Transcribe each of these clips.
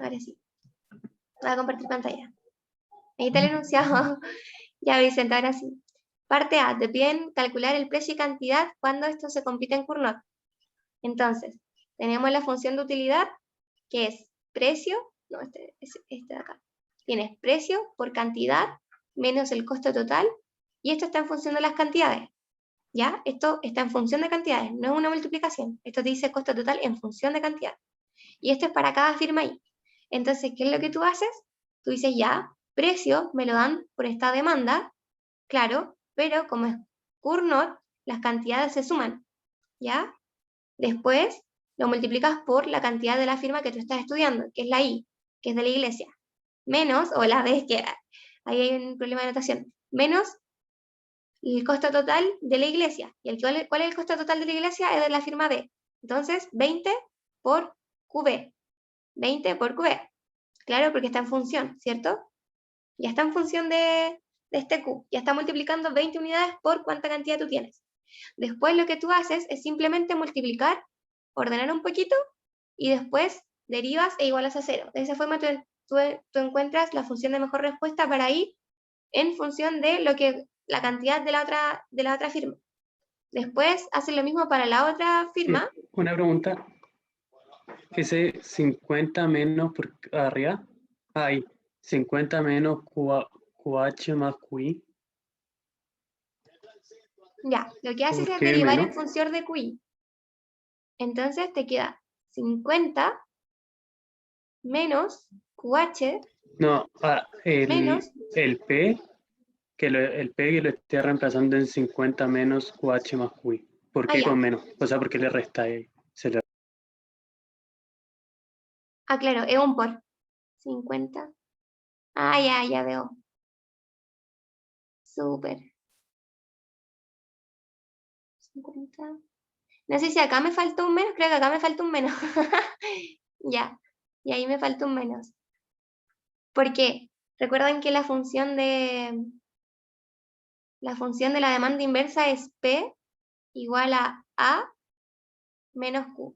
ahora sí. Voy a compartir pantalla. Ahí está el enunciado. Ya, Vicente, ahora sí. Parte A, te piden calcular el precio y cantidad cuando esto se compite en Cournot. Entonces, tenemos la función de utilidad, que es precio, no, este de acá. Tienes precio por cantidad menos el costo total, y esto está en función de las cantidades. ¿Ya? Esto está en función de cantidades, no es una multiplicación. Esto te dice costo total en función de cantidad. Y esto es para cada firma ahí. Entonces, ¿qué es lo que tú haces? Tú dices, ya, precio me lo dan por esta demanda, claro, pero como es Cournot, las cantidades se suman, ¿ya? Después lo multiplicas por la cantidad de la firma que tú estás estudiando, que es la I, que es de la iglesia, menos, o la B, que ahí hay un problema de notación, menos el costo total de la iglesia. ¿Y cuál es el costo total de la iglesia? Es de la firma B. Entonces, 20 por QB. 20 por QB. Claro, porque está en función, ¿cierto? Ya está en función de este Q. Ya está multiplicando 20 unidades por cuánta cantidad tú tienes. Después lo que tú haces es simplemente multiplicar, ordenar un poquito, y después derivas e igualas a 0. De esa forma tú encuentras la función de mejor respuesta para ir en función de la cantidad de la otra firma. Después haces lo mismo para la otra firma. Una pregunta. Ese 50 menos por arriba. Ahí. 50 menos QH más QI. Ya, lo que haces es derivar en función de QI. Entonces te queda 50 menos QH. No, menos el P, el P que lo esté reemplazando en 50 menos QH más QI. ¿Por qué con menos? O sea, porque le resta ahí. Claro, es un por 50. Ya veo. Súper. 50. No sé si acá me faltó un menos, creo que acá me faltó un menos. Ya, y ahí me faltó un menos. ¿Por qué? Recuerden que la función de la demanda inversa es P igual a menos Q,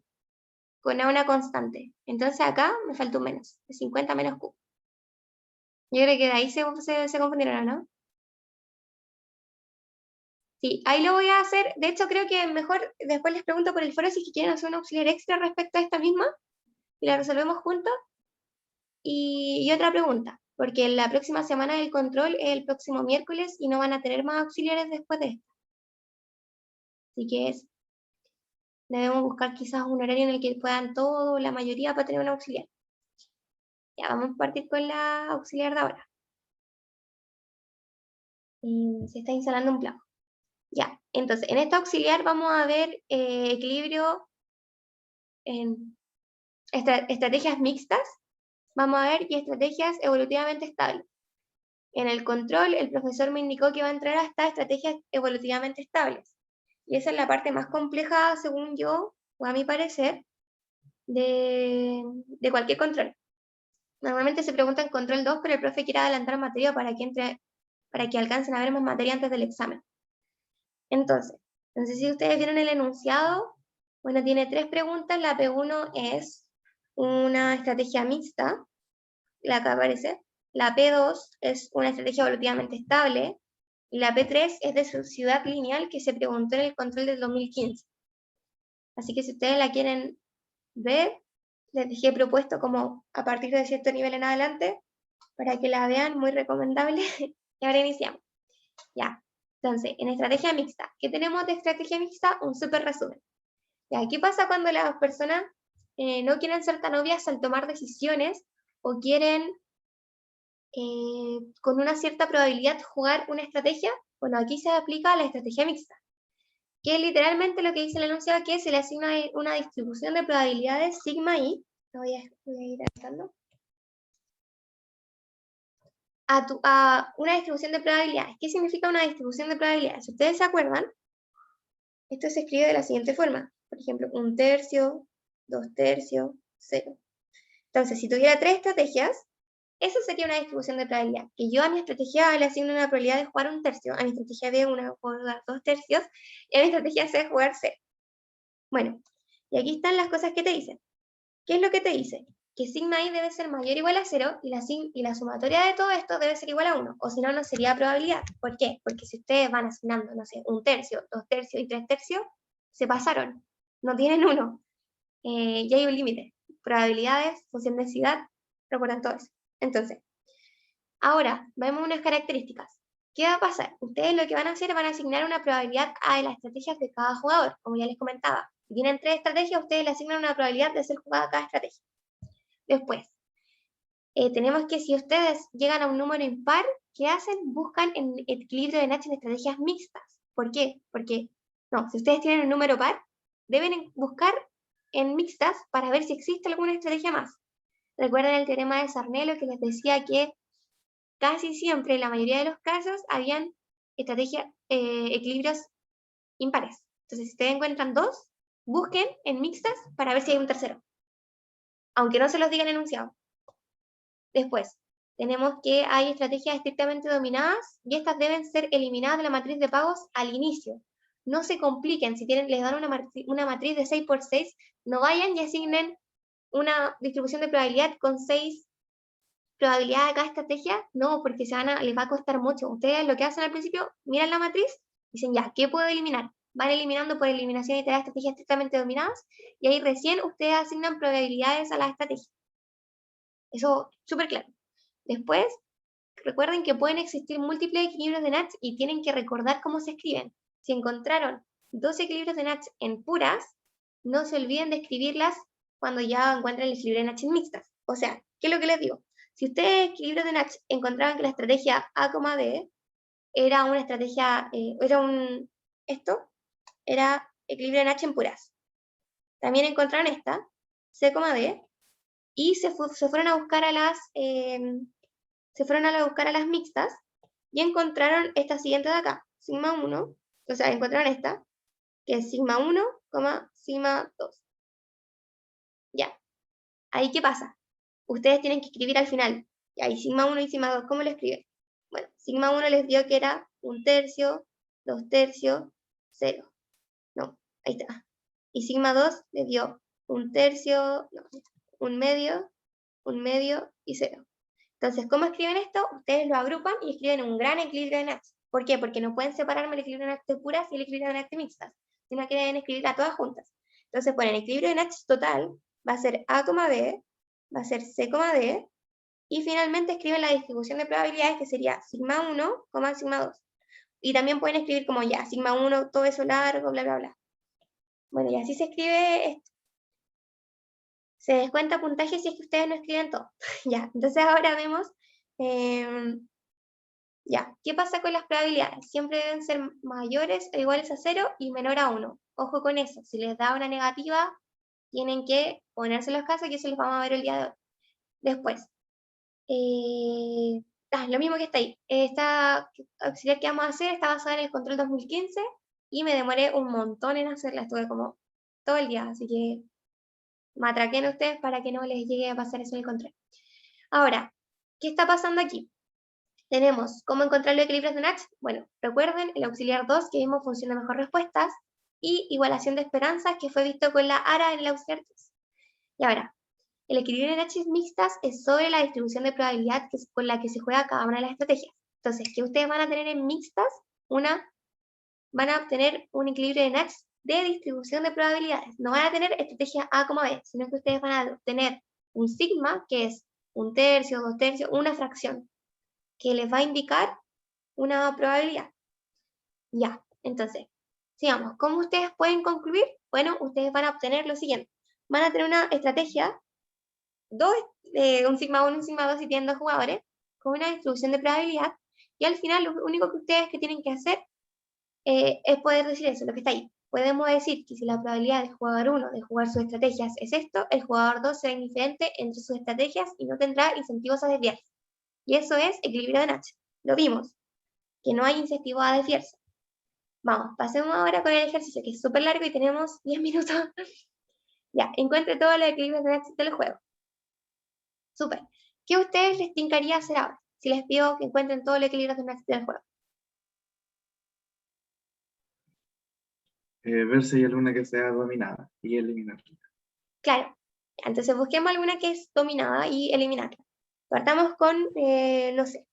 con A una constante. Entonces acá me faltó un menos, de 50 menos Q. Yo creo que de ahí se confundieron, ¿no? Sí, ahí lo voy a hacer. De hecho, creo que mejor después les pregunto por el foro si quieren hacer un auxiliar extra respecto a esta misma y la resolvemos juntos. Y otra pregunta, porque la próxima semana del control es el próximo miércoles y no van a tener más auxiliares después de esto. Así que debemos buscar quizás un horario en el que puedan todos, la mayoría, para tener un auxiliar. Ya, vamos a partir con la auxiliar de ahora. Se está instalando un plan. Ya, entonces, en esta auxiliar vamos a ver equilibrio en estrategias mixtas, vamos a ver, y estrategias evolutivamente estables. En el control, el profesor me indicó que va a entrar hasta estrategias evolutivamente estables. Y esa es la parte más compleja, según yo, o a mi parecer, de cualquier control. Normalmente se pregunta en control 2, pero el profe quiere adelantar materia para que alcancen a ver más materia antes del examen. Entonces, no sé si ustedes vieron el enunciado. Bueno, tiene 3 preguntas. La P1 es una estrategia mixta, la que aparece. La P2 es una estrategia evolutivamente estable. Y la P3 es de sociedad lineal, que se preguntó en el control del 2015. Así que si ustedes la quieren ver, les dejé propuesto como a partir de cierto nivel en adelante, para que la vean, muy recomendable. Y ahora iniciamos. Ya. Entonces, en estrategia mixta, ¿qué tenemos de estrategia mixta? Un súper resumen. Ya, ¿qué pasa cuando las personas no quieren ser tan obvias al tomar decisiones o quieren con una cierta probabilidad jugar una estrategia? Bueno, aquí se aplica la estrategia mixta, que es literalmente lo que dice el enunciado, que se le asigna una distribución de probabilidades sigma i, voy a ir adelantando, a una distribución de probabilidades. ¿Qué significa una distribución de probabilidades? Si ustedes se acuerdan, esto se escribe de la siguiente forma. Por ejemplo, 1/3, 2/3, 0. Entonces, si tuviera 3 estrategias, eso sería una distribución de probabilidad. Que yo a mi estrategia A le asigno una probabilidad de jugar 1/3, a mi estrategia B jugar 2/3, y a mi estrategia C jugar 0. Bueno, y aquí están las cosas que te dicen. ¿Qué es lo que te dice? que sigma i debe ser mayor o igual a 0 y la sumatoria de todo esto debe ser igual a 1, o si no, no sería probabilidad. ¿Por qué? Porque si ustedes van asignando, no sé, 1/3, 2/3 y 3/3, se pasaron, no tienen 1. Ya hay un límite. Probabilidades, función de densidad, recuerden todo eso. Entonces, ahora vemos unas características. ¿Qué va a pasar? Ustedes lo que van a hacer, van a asignar una probabilidad a las estrategias de cada jugador, como ya les comentaba. Si tienen 3 estrategias, ustedes le asignan una probabilidad de ser jugada cada estrategia. Después, tenemos que si ustedes llegan a un número impar, ¿qué hacen? Buscan en equilibrio de Nash en estrategias mixtas. ¿Por qué? Porque, no, si ustedes tienen un número par, deben buscar en mixtas para ver si existe alguna estrategia más. Recuerden el teorema de Sarnello que les decía que casi siempre, en la mayoría de los casos, habían equilibrios impares. Entonces, si ustedes encuentran 2, busquen en mixtas para ver si hay un tercero. Aunque no se los digan enunciado. Después, tenemos que hay estrategias estrictamente dominadas y estas deben ser eliminadas de la matriz de pagos al inicio. No se compliquen, si les dan una matriz de 6×6, no vayan y asignen una distribución de probabilidad con 6 probabilidades a cada estrategia, no, porque les va a costar mucho. Ustedes lo que hacen al principio, miran la matriz, dicen ya, ¿qué puedo eliminar? Van eliminando por eliminación y estrategias estrictamente dominadas, y ahí recién ustedes asignan probabilidades a las estrategias. Eso, súper claro. Después, recuerden que pueden existir múltiples equilibrios de Nash y tienen que recordar cómo se escriben. Si encontraron 2 equilibrios de Nash en puras, no se olviden de escribirlas cuando ya encuentren el equilibrio de Nash en mixtas. O sea, ¿qué es lo que les digo? Si ustedes, equilibrios de Nash, encontraban que la estrategia A, B era una estrategia, era equilibrio de Nash en puras. También encontraron esta, C, D, y se fueron a buscar a las mixtas y encontraron esta siguiente de acá, sigma 1, o sea, encontraron esta, que es sigma 1, sigma 2. Ya. Ahí, ¿qué pasa? Ustedes tienen que escribir al final. Y ahí, sigma 1 y sigma 2, ¿cómo lo escriben? Bueno, sigma 1 les dio que era 1/3, 2/3, 0. No, ahí está. Y sigma 2 les dio 1/3, no, 1/2 y 0. Entonces, ¿cómo escriben esto? Ustedes lo agrupan y escriben un gran equilibrio de Nash. ¿Por qué? Porque no pueden separarme el equilibrio de Nash de puras y el equilibrio de Nash de mixtas, sino que deben escribir a todas juntas. Entonces ponen equilibrio de Nash total, va a ser A, B, va a ser C, D, y finalmente escriben la distribución de probabilidades, que sería sigma 1, sigma 2. Y también pueden escribir como ya, sigma 1, todo eso largo, bla, bla, bla. Bueno, y así se escribe esto. Se descuenta puntaje si es que ustedes no escriben todo. Ya, entonces ahora vemos, ya, ¿qué pasa con las probabilidades? Siempre deben ser mayores o iguales a 0 y menor a 1. Ojo con eso, si les da una negativa, tienen que ponerse los casos y eso los vamos a ver el día de hoy. Después, lo mismo que está ahí. Esta auxiliar que vamos a hacer está basada en el control 2015 y me demoré un montón en hacerla, estuve como todo el día, así que matraquen ustedes para que no les llegue a pasar eso en el control. Ahora, ¿qué está pasando aquí? Tenemos cómo encontrar los equilibrios de Nash. Bueno, recuerden el auxiliar 2 que vimos función de mejor respuestas y igualación de esperanzas que fue visto con la ARA en el auxiliar 3. Y ahora, el equilibrio de Nash mixtas es sobre la distribución de probabilidad con la que se juega cada una de las estrategias. Entonces, ¿qué ustedes van a tener en mixtas? Van a obtener un equilibrio de Nash de distribución de probabilidades. No van a tener estrategia A, B, sino que ustedes van a obtener un sigma, que es 1/3, 2/3, una fracción, que les va a indicar una probabilidad. Ya, entonces, sigamos. ¿Cómo ustedes pueden concluir? Bueno, ustedes van a obtener lo siguiente. Van a tener una estrategia, un sigma 1 y un sigma 2 si tienen 2 jugadores, con una distribución de probabilidad, y al final lo único que ustedes tienen que hacer es poder decir eso, lo que está ahí. Podemos decir que si la probabilidad del jugador 1 de jugar sus estrategias es esto, el jugador 2 será indiferente entre sus estrategias y no tendrá incentivos a desviarse. Y eso es equilibrio de Nash. Lo vimos, que no hay incentivo a desviarse. Vamos, pasemos ahora con el ejercicio, que es súper largo y tenemos 10 minutos. Ya, encuentre todos los equilibrios de Nash del juego. Súper. ¿Qué a ustedes les tincaría hacer ahora? Si les pido que encuentren todos los equilibrios de Nash del juego. Ver si hay alguna que sea dominada y eliminarla. Claro. Entonces busquemos alguna que es dominada y eliminarla. Partamos con, no sé.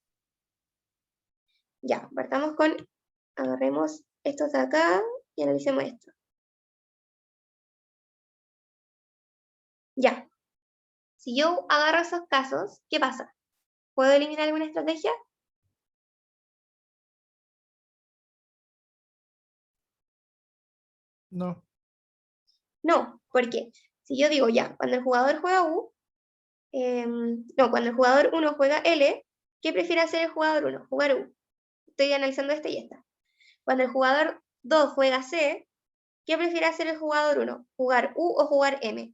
Ya, partamos con, agarremos estos de acá y analicemos esto. Ya. Si yo agarro esos casos, ¿qué pasa? ¿Puedo eliminar alguna estrategia? No. No, porque si yo digo ya, cuando el jugador juega U, no, cuando el jugador 1 juega L, ¿qué prefiere hacer el jugador 1? Jugar U. Estoy analizando esta y esta. Cuando el jugador 2 juega C, ¿qué prefiere hacer el jugador 1? ¿Jugar U o jugar M?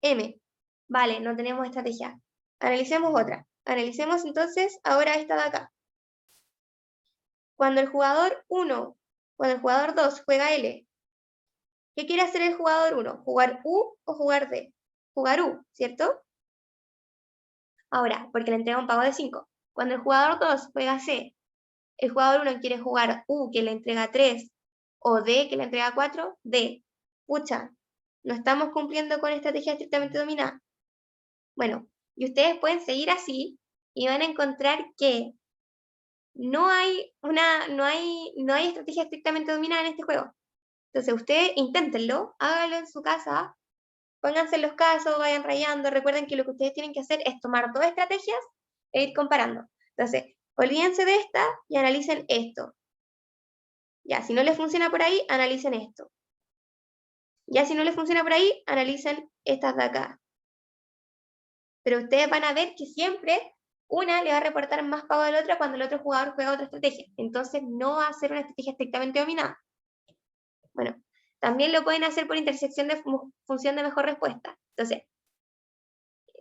M. Vale, no tenemos estrategia. Analicemos otra. Analicemos entonces ahora esta de acá. Cuando el jugador 1, cuando el jugador 2 juega L, ¿qué quiere hacer el jugador 1? ¿Jugar U o jugar D? Jugar U, ¿cierto? Ahora, porque le entrega un pago de 5. Cuando el jugador 2 juega C, el jugador 1 quiere jugar U, que le entrega 3, o D, que le entrega 4, D. Pucha, no estamos cumpliendo con estrategia estrictamente dominada. Bueno, y ustedes pueden seguir así y van a encontrar que no hay estrategia estrictamente dominada en este juego. Entonces ustedes inténtenlo, háganlo en su casa, pónganse en los casos, vayan rayando, recuerden que lo que ustedes tienen que hacer es tomar dos estrategias e ir comparando. Entonces, olvídense de esta y analicen esto. Ya, si no les funciona por ahí, analicen esto. Ya si no les funciona por ahí, analicen estas de acá. Pero ustedes van a ver que siempre una le va a reportar más pago a la otra cuando el otro jugador juega otra estrategia. Entonces no va a ser una estrategia estrictamente dominada. Bueno, también lo pueden hacer por intersección de función de mejor respuesta. Entonces,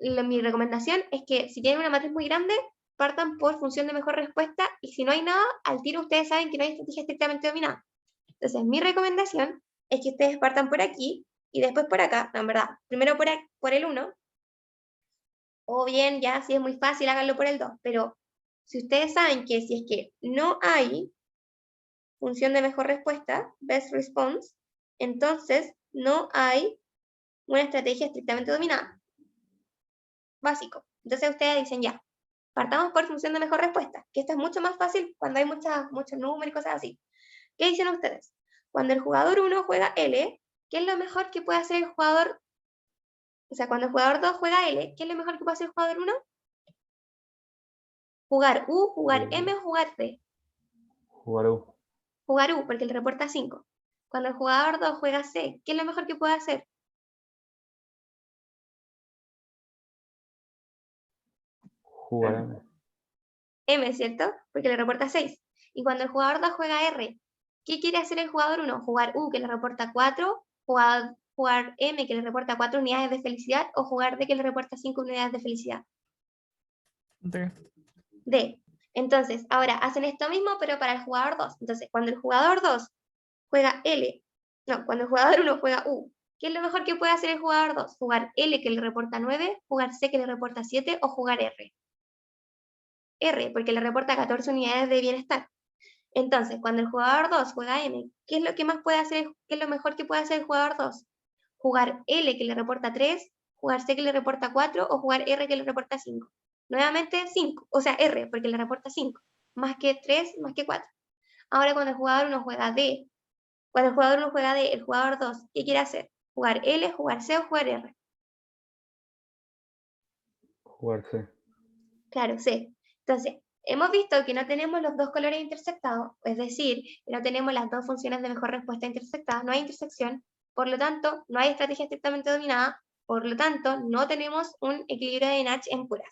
mi recomendación es que si tienen una matriz muy grande, partan por función de mejor respuesta y si no hay nada, al tiro ustedes saben que no hay estrategia estrictamente dominada. Entonces, mi recomendación es que ustedes partan por aquí y después por acá, no, en verdad, primero por el 1, o bien ya si es muy fácil háganlo por el 2, pero si ustedes saben que si es que no hay función de mejor respuesta, best response, entonces no hay una estrategia estrictamente dominada. Básico. Entonces ustedes dicen ya, partamos por función de mejor respuesta, que esto es mucho más fácil cuando hay muchos números y cosas así. ¿Qué dicen ustedes? Cuando el jugador 1 juega L, ¿qué es lo mejor que puede hacer el jugador? O sea, cuando el jugador 2 juega L, ¿qué es lo mejor que puede hacer el jugador 1? Jugar U, jugar M o jugar D. Jugar U. Jugar U, porque le reporta 5. Cuando el jugador 2 juega C, ¿qué es lo mejor que puede hacer? Jugar M. M, ¿cierto? Porque le reporta 6. Y cuando el jugador 2 juega R, ¿qué quiere hacer el jugador 1? Jugar U, que le reporta 4, jugar M, que le reporta 4 unidades de felicidad, o jugar D, que le reporta 5 unidades de felicidad. D. D. Entonces, ahora hacen esto mismo, pero para el jugador 2. Entonces, cuando el jugador 2 juega L, no, cuando el jugador 1 juega U, ¿qué es lo mejor que puede hacer el jugador 2? Jugar L, que le reporta 9, jugar C, que le reporta 7, o jugar R. R, porque le reporta 14 unidades de bienestar. Entonces, cuando el jugador 2 juega M, ¿qué es lo que más puede hacer? ¿Qué es lo mejor que puede hacer el jugador 2? Jugar L, que le reporta 3, jugar C, que le reporta 4, o jugar R, que le reporta 5. Nuevamente 5, o sea, R, porque le reporta 5. Más que 3, más que 4. Ahora, cuando el jugador 1 juega D, cuando el jugador 1 juega D, el jugador 2, ¿qué quiere hacer? ¿Jugar L, jugar C o jugar R? Jugar C. Claro, C. Entonces, hemos visto que no tenemos los dos colores intersectados, es decir, que no tenemos las dos funciones de mejor respuesta intersectadas, no hay intersección, por lo tanto, no hay estrategia estrictamente dominada, por lo tanto, no tenemos un equilibrio de Nash en puras.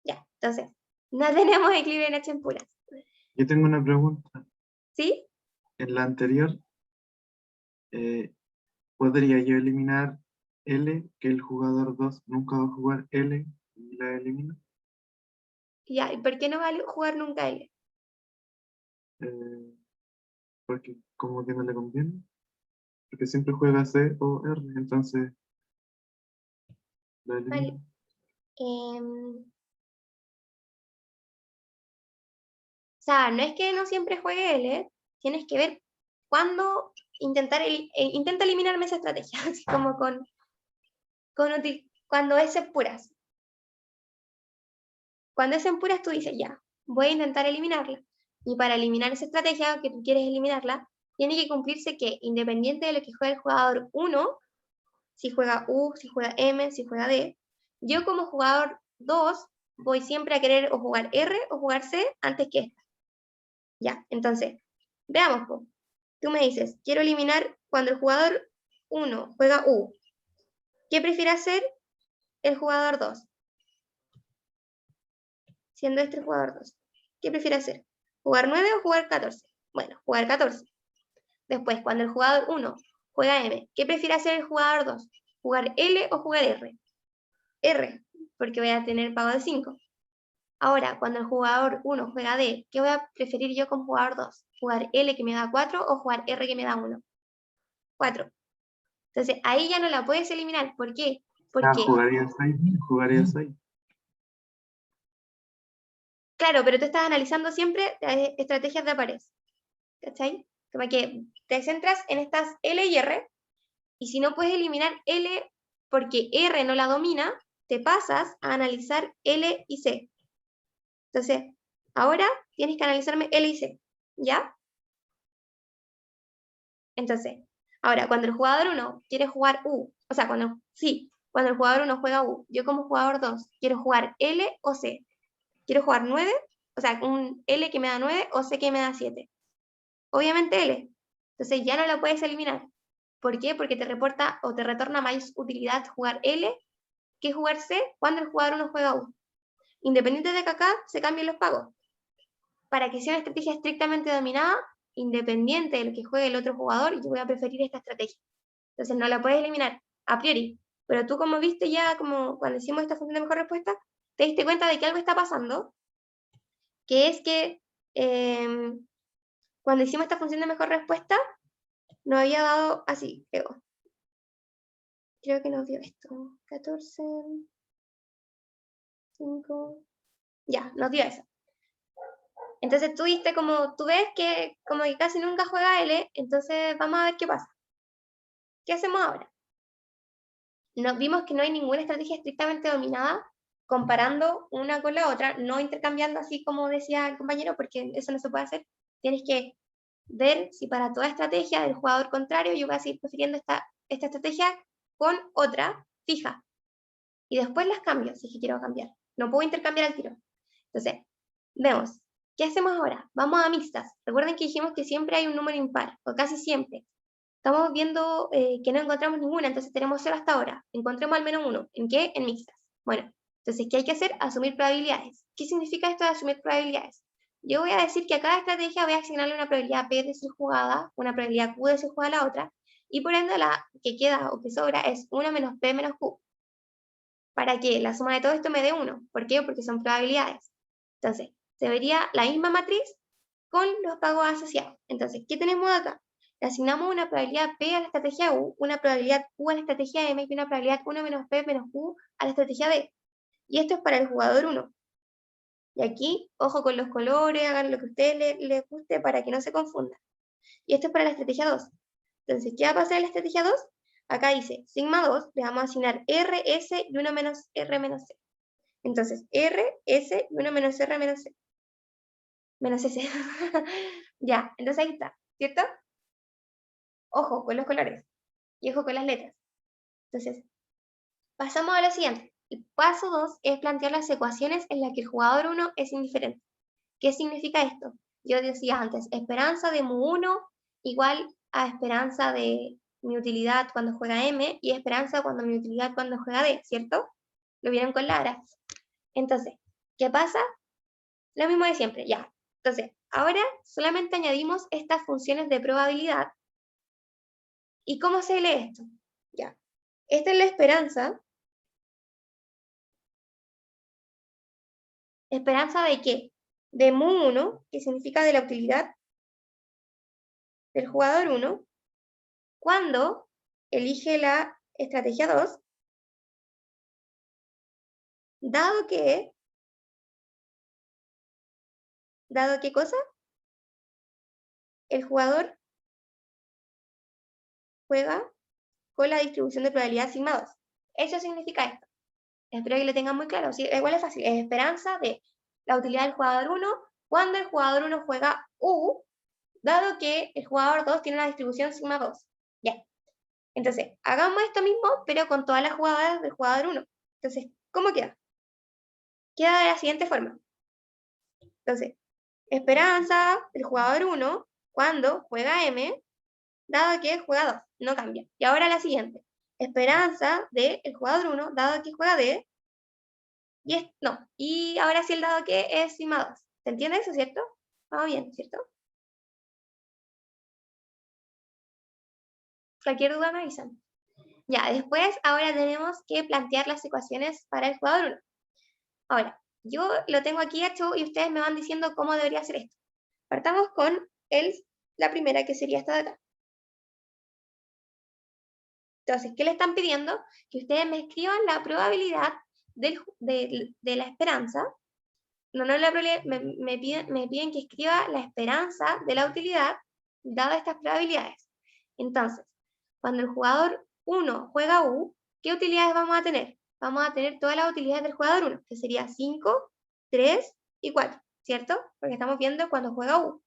Ya, entonces, no tenemos equilibrio de Nash en puras. Yo tengo una pregunta. ¿Sí? En la anterior, ¿podría yo eliminar L, que el jugador 2 nunca va a jugar L y la elimino? Ya, ¿y por qué no va a jugar nunca L? Porque como que no le conviene. Porque siempre juega C o R, entonces la elimino. Vale. O sea, no es que no siempre juegue L, tienes que ver cuándo intenta eliminarme esa estrategia, así como cuando es en puras. Cuando es en puras, tú dices, ya, voy a intentar eliminarla. Y para eliminar esa estrategia que tú quieres eliminarla, tiene que cumplirse que, independiente de lo que juegue el jugador 1, si juega U, si juega M, si juega D, yo como jugador 2 voy siempre a querer o jugar R o jugar C antes que esta. Ya, entonces, veamos. Tú me dices, quiero eliminar cuando el jugador 1 juega U. ¿Qué prefiere hacer el jugador 2? Siendo este el jugador 2. ¿Qué prefiere hacer? ¿Jugar 9 o jugar 14? Bueno, jugar 14. Después, cuando el jugador 1 juega M, ¿qué prefiere hacer el jugador 2? ¿Jugar L o jugar R? R, porque voy a tener pago de 5. Ahora, cuando el jugador 1 juega D, ¿qué voy a preferir yo como jugador 2? ¿Jugar L que me da 4 o jugar R que me da 1? 4. Entonces, ahí ya no la puedes eliminar. ¿Por qué? Porque, jugarías ahí. claro, pero tú estás analizando siempre estrategias de pared. ¿Cachai? Como que te centras en estas L y R, y si no puedes eliminar L porque R no la domina, te pasas a analizar L y C. Entonces, ahora tienes que analizarme L y C, ¿ya? Entonces, ahora, cuando el jugador 1 quiere jugar U, o sea, cuando el jugador 1 juega U, yo como jugador 2 quiero jugar L o C. Quiero jugar 9, o sea, un L que me da 9 o C que me da 7. Obviamente L. Entonces ya no la puedes eliminar. ¿Por qué? Porque te reporta o te retorna más utilidad jugar L que jugar C cuando el jugador 1 juega U. Independiente de que acá se cambien los pagos. Para que sea una estrategia estrictamente dominada, independiente de lo que juegue el otro jugador, yo voy a preferir esta estrategia. Entonces no la puedes eliminar a priori. Pero tú como viste ya, como cuando hicimos esta función de mejor respuesta, te diste cuenta de que algo está pasando, que es que cuando hicimos esta función de mejor respuesta, nos había dado así, creo que nos dio esto, 14, 5, ya, nos dio eso. Entonces tú viste como, tú ves que como que casi nunca juega L, entonces vamos a ver qué pasa. ¿Qué hacemos ahora? Nos vimos que no hay ninguna estrategia estrictamente dominada comparando una con la otra, no intercambiando así como decía el compañero, porque eso no se puede hacer. Tienes que ver si para toda estrategia del jugador contrario yo voy a seguir prefiriendo esta estrategia con otra fija. Y después las cambio si es que quiero cambiar. No puedo intercambiar al tiro. Entonces, vemos. ¿Qué hacemos ahora? Vamos a mixtas. Recuerden que dijimos que siempre hay un número impar, o casi siempre. Estamos viendo que no encontramos ninguna, entonces tenemos 0 hasta ahora. Encontremos al menos uno. ¿En qué? En mixtas. Bueno, entonces, ¿qué hay que hacer? Asumir probabilidades. ¿Qué significa esto de asumir probabilidades? Yo voy a decir que a cada estrategia voy a asignarle una probabilidad P de ser jugada, una probabilidad Q de ser jugada a la otra, y por ende la que queda o que sobra es 1 menos P menos Q. Para que la suma de todo esto me dé 1. ¿Por qué? Porque son probabilidades. Entonces, se vería la misma matriz con los pagos asociados. Entonces, ¿qué tenemos acá? Le asignamos una probabilidad P a la estrategia U, una probabilidad Q a la estrategia M y una probabilidad 1 menos P menos Q a la estrategia B. Y esto es para el jugador 1. Y aquí, ojo con los colores, hagan lo que a ustedes les guste para que no se confundan. Y esto es para la estrategia 2. Entonces, ¿qué va a pasar en la estrategia 2? Acá dice, sigma 2, le vamos a asignar R, S y 1 menos R menos C. Entonces, R, S y 1 menos R menos C. Menos S. Ya, entonces ahí está, ¿cierto? Ojo con los colores y ojo con las letras. Entonces, pasamos a lo siguiente. El paso 2 es plantear las ecuaciones en las que el jugador 1 es indiferente. ¿Qué significa esto? Yo decía antes, esperanza de mu1 igual a esperanza de mi utilidad cuando juega M y esperanza cuando mi utilidad cuando juega D, ¿cierto? Lo vieron con Lara. Entonces, ¿qué pasa? Lo mismo de siempre, ya. Entonces, ahora solamente añadimos estas funciones de probabilidad. ¿Y cómo se lee esto? Ya. Esta es la esperanza. ¿Esperanza de qué? De mu1, que significa de la utilidad del jugador 1, cuando elige la estrategia 2, dado que, ¿qué cosa? El jugador juega con la distribución de probabilidad sigma 2. Eso significa esto. Espero que lo tengan muy claro. ¿Sí? Igual es fácil. Es esperanza de la utilidad del jugador 1 cuando el jugador 1 juega U, dado que el jugador 2 tiene una distribución sigma 2. Ya. Entonces, hagamos esto mismo, pero con todas las jugadas del jugador 1. Entonces, ¿cómo queda? Queda de la siguiente forma. Entonces, esperanza del jugador 1 cuando juega M, dado que juega 2, no cambia. Y ahora la siguiente. Esperanza del jugador 1, dado que juega D, y ahora sí el dado que es sigma 2. ¿Se entiende eso, cierto? Vamos bien, ¿cierto? Cualquier duda me avisan. Ya, después ahora tenemos que plantear las ecuaciones para el jugador 1. Ahora, yo lo tengo aquí hecho y ustedes me van diciendo cómo debería ser esto. Partamos con la primera, que sería esta de acá. Entonces, ¿qué le están pidiendo? Que ustedes me escriban la probabilidad de la esperanza. No la probabilidad, me piden que escriba la esperanza de la utilidad dadas estas probabilidades. Entonces, cuando el jugador 1 juega U, ¿qué utilidades vamos a tener? Vamos a tener todas las utilidades del jugador 1, que sería 5, 3 y 4, ¿cierto? Porque estamos viendo cuando juega U.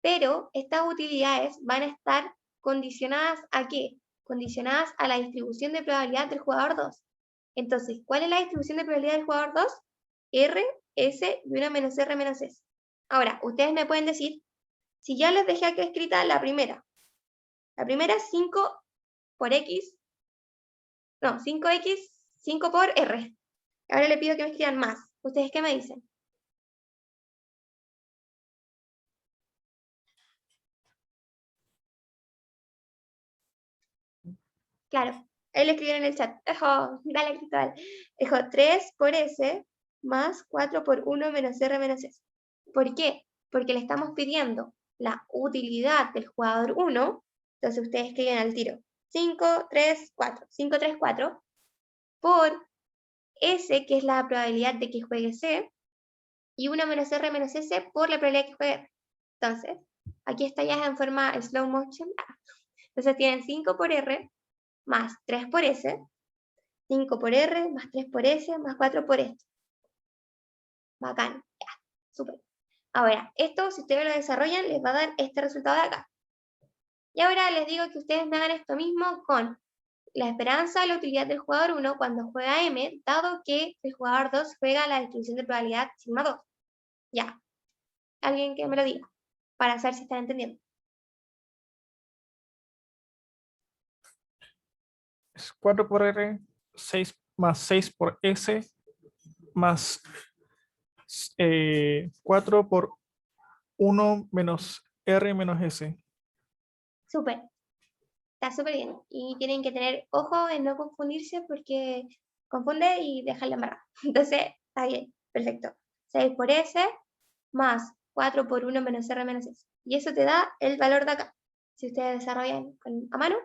Pero estas utilidades van a estar condicionadas ¿a qué? Condicionadas a la distribución de probabilidad del jugador 2. Entonces, ¿cuál es la distribución de probabilidad del jugador 2? R, S y 1 menos R menos S. Ahora, ustedes me pueden decir, si ya les dejé aquí escrita la primera es 5 por X, no, 5X, 5 por R. Ahora le pido que me escriban más. ¿Ustedes qué me dicen? Claro, ahí le escribieron en el chat. Dale, Cristóbal. Dijo 3 por S más 4 por 1 menos R menos S. ¿Por qué? Porque le estamos pidiendo la utilidad del jugador 1. Entonces ustedes escriben al tiro 5, 3, 4. 5, 3, 4 por S, que es la probabilidad de que juegue C, y 1 menos R menos S por la probabilidad de que juegue R. Entonces, aquí está ya en forma slow motion. Entonces tienen 5 por R más 3 por S, 5 por R, más 3 por S, más 4 por esto. Bacán, ya, súper. Ahora, esto, si ustedes lo desarrollan, les va a dar este resultado de acá. Y ahora les digo que ustedes me hagan esto mismo con la esperanza de la utilidad del jugador 1 cuando juega M, dado que el jugador 2 juega la distribución de probabilidad sigma 2. Ya. Alguien que me lo diga, para saber si están entendiendo. Es 4 por R, 6 más 6 por S, más 4 por 1 menos R menos S. Súper. Está súper bien. Y tienen que tener ojo en no confundirse porque confunde y dejarla embarrada. Entonces, está bien. Perfecto. 6 por S más 4 por 1 menos R menos S. Y eso te da el valor de acá. Si ustedes desarrollan a mano.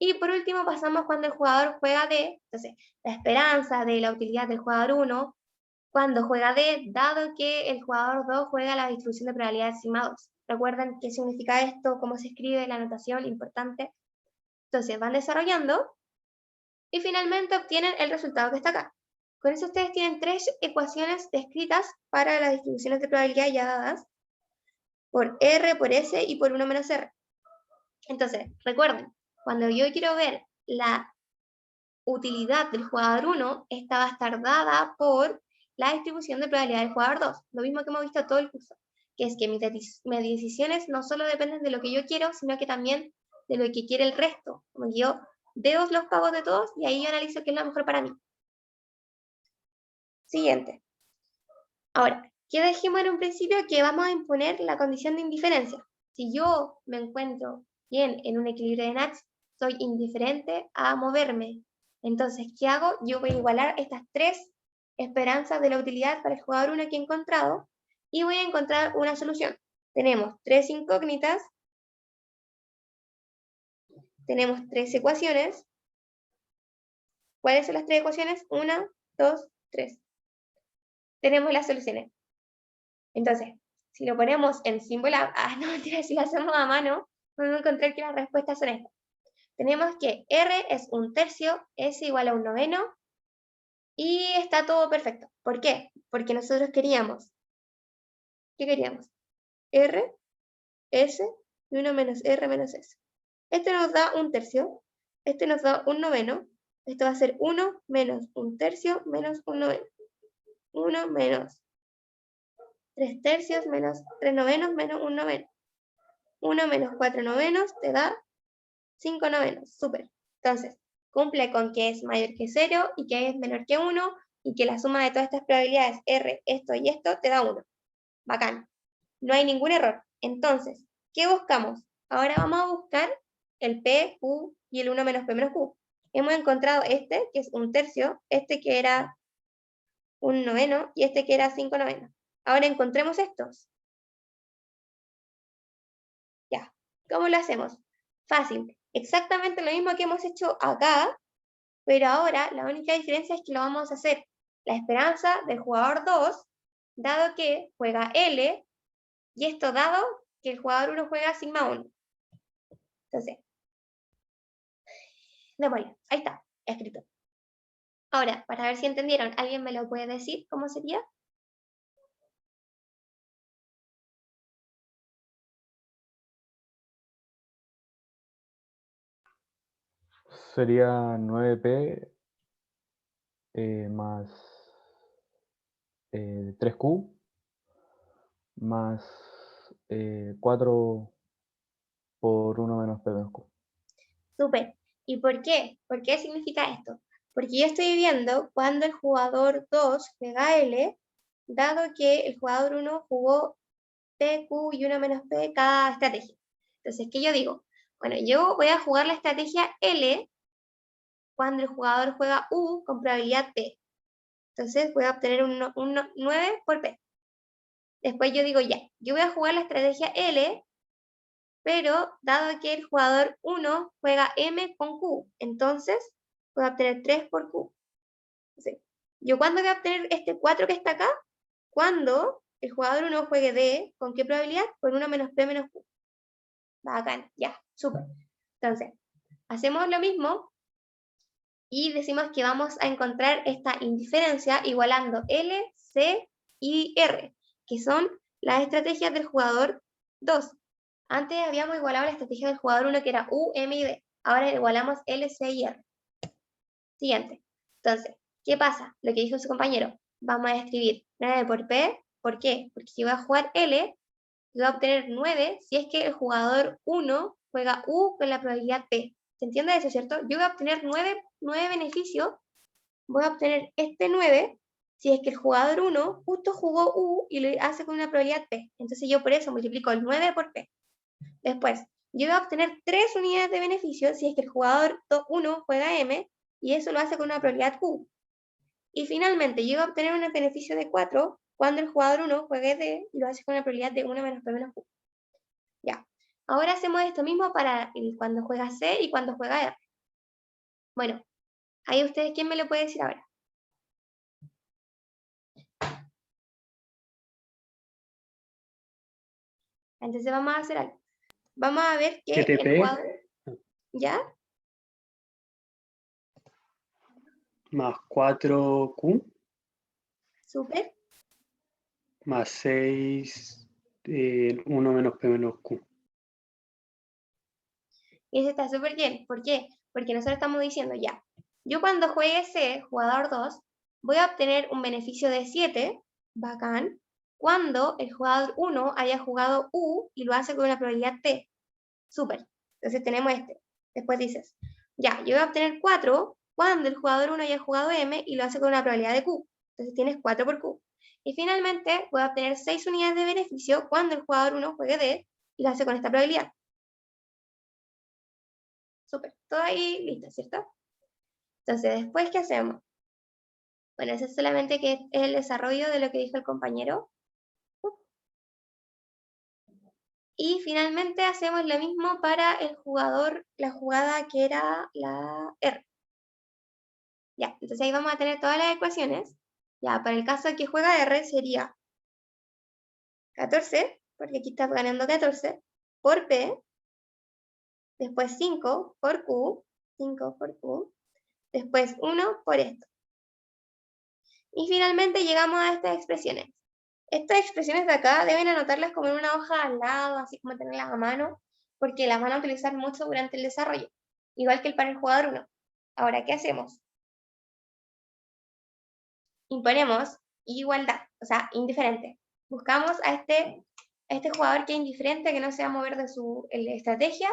Y por último pasamos cuando el jugador juega D. Entonces, la esperanza de la utilidad del jugador 1 cuando juega D, dado que el jugador 2 juega la distribución de probabilidades sigma 2. ¿Recuerdan qué significa esto? ¿Cómo se escribe? La notación, importante. Entonces van desarrollando y finalmente obtienen el resultado que está acá. Con eso ustedes tienen 3 ecuaciones descritas para las distribuciones de probabilidad ya dadas por R, por S y por 1 menos R. Entonces, recuerden, cuando yo quiero ver la utilidad del jugador 1, esta va a estar dada por la distribución de probabilidad del jugador 2. Lo mismo que hemos visto todo el curso, que es que mis decisiones no solo dependen de lo que yo quiero, sino que también de lo que quiere el resto. Como que yo veo los pagos de todos y ahí yo analizo qué es lo mejor para mí. Siguiente. Ahora, ¿qué dijimos en un principio? Que vamos a imponer la condición de indiferencia. Si yo me encuentro bien en un equilibrio de Nash, soy indiferente a moverme. Entonces, ¿qué hago? Yo voy a igualar estas 3 esperanzas de la utilidad para el jugador 1 que he encontrado y voy a encontrar una solución. Tenemos 3 incógnitas, tenemos 3 ecuaciones. ¿Cuáles son las 3 ecuaciones? 1, 2, 3. Tenemos las soluciones. Entonces, si lo ponemos en Symbolab, no mentira, si lo hacemos a mano, vamos a encontrar que las respuestas son estas. Tenemos que R es 1/3, S igual a 1/9, Y está todo perfecto. ¿Por qué? Porque nosotros queríamos, ¿qué queríamos? R, S, y 1 menos R menos S. Este nos da 1/3, este nos da 1/9, esto va a ser 1 menos 1/3 menos 1/9. 1 menos 3/3 menos 3/9 menos 1/9. 1 menos 4/9 te da 5/9. Súper. Entonces, cumple con que es mayor que 0 y que es menor que 1 y que la suma de todas estas probabilidades, R, esto y esto, te da 1. Bacán. No hay ningún error. Entonces, ¿qué buscamos? Ahora vamos a buscar el P, Q y el 1 menos P menos Q. Hemos encontrado este, que es 1/3, este que era 1/9 y este que era 5/9. Ahora encontremos estos. Ya. ¿Cómo lo hacemos? Fácil. Exactamente lo mismo que hemos hecho acá, pero ahora la única diferencia es que lo vamos a hacer la esperanza del jugador 2, dado que juega L, y esto dado que el jugador 1 juega sigma 1. Entonces, démosle. Ahí está, escrito. Ahora, para ver si entendieron, ¿alguien me lo puede decir cómo sería? Sería 9P más 3Q más 4 por 1 menos P menos Q. Súper. ¿Y por qué? ¿Por qué significa esto? Porque yo estoy viendo cuando el jugador 2 juega L, dado que el jugador 1 jugó P, Q y 1 menos P cada estrategia. Entonces, ¿qué yo digo? Bueno, yo voy a jugar la estrategia L cuando el jugador juega U con probabilidad P. Entonces voy a obtener un 9 por P. Después yo digo ya, yo voy a jugar la estrategia L, pero dado que el jugador 1 juega M con Q, entonces voy a obtener 3 por Q. Entonces, ¿yo cuándo voy a obtener este 4 que está acá? Cuando el jugador 1 juegue D, ¿con qué probabilidad? Con 1 menos P menos Q. Bacán, ya, súper. Entonces, hacemos lo mismo y decimos que vamos a encontrar esta indiferencia igualando L, C y R, que son las estrategias del jugador 2. Antes habíamos igualado la estrategia del jugador 1 que era U, M y D. Ahora igualamos L, C y R. Siguiente. Entonces, ¿qué pasa? Lo que dijo su compañero. Vamos a escribir 9 por P. ¿Por qué? Porque si voy a jugar L, voy a obtener 9 si es que el jugador 1 juega U con la probabilidad P. ¿Se entiende eso, cierto? Yo voy a obtener 9 beneficios. Voy a obtener este 9 si es que el jugador 1 justo jugó U y lo hace con una probabilidad P. Entonces yo por eso multiplico el 9 por P. Después, yo voy a obtener 3 unidades de beneficio si es que el jugador 1 juega M y eso lo hace con una probabilidad Q. Y finalmente, yo voy a obtener un beneficio de 4 cuando el jugador 1 juegue D y lo hace con una probabilidad de 1 menos P menos Q. Ya. Ahora hacemos esto mismo para cuando juega C y cuando juega R. Bueno, ahí ustedes, ¿quién me lo puede decir ahora? Entonces vamos a hacer algo. Vamos a ver que el jugador... ¿Ya? Más 4Q. Súper. Más 6, 1 menos P menos Q. Y eso está súper bien. ¿Por qué? Porque nosotros estamos diciendo ya, yo cuando juegue C, jugador 2, voy a obtener un beneficio de 7, bacán, cuando el jugador 1 haya jugado U y lo hace con una probabilidad T. Súper. Entonces tenemos este. Después dices, ya, yo voy a obtener 4 cuando el jugador 1 haya jugado M y lo hace con una probabilidad de Q. Entonces tienes 4 por Q. Y finalmente voy a obtener 6 unidades de beneficio cuando el jugador 1 juegue D y lo hace con esta probabilidad. Súper. Todo ahí listo, ¿cierto? Entonces, ¿después qué hacemos? Bueno, ese es solamente que es el desarrollo de lo que dijo el compañero. Y finalmente hacemos lo mismo para el jugador, la jugada que era la R. Ya, entonces ahí vamos a tener todas las ecuaciones. Ya, para el caso de que juega R sería 14, porque aquí está ganando 14, por P, después 5 por Q, 5 por Q, después 1 por esto. Y finalmente llegamos a estas expresiones. Estas expresiones de acá deben anotarlas como en una hoja al lado, así como tenerlas a mano, porque las van a utilizar mucho durante el desarrollo, igual que el para el jugador 1. Ahora, ¿qué hacemos? Imponemos igualdad, o sea, indiferente. Buscamos a este jugador que es indiferente, que no se va a mover de su estrategia,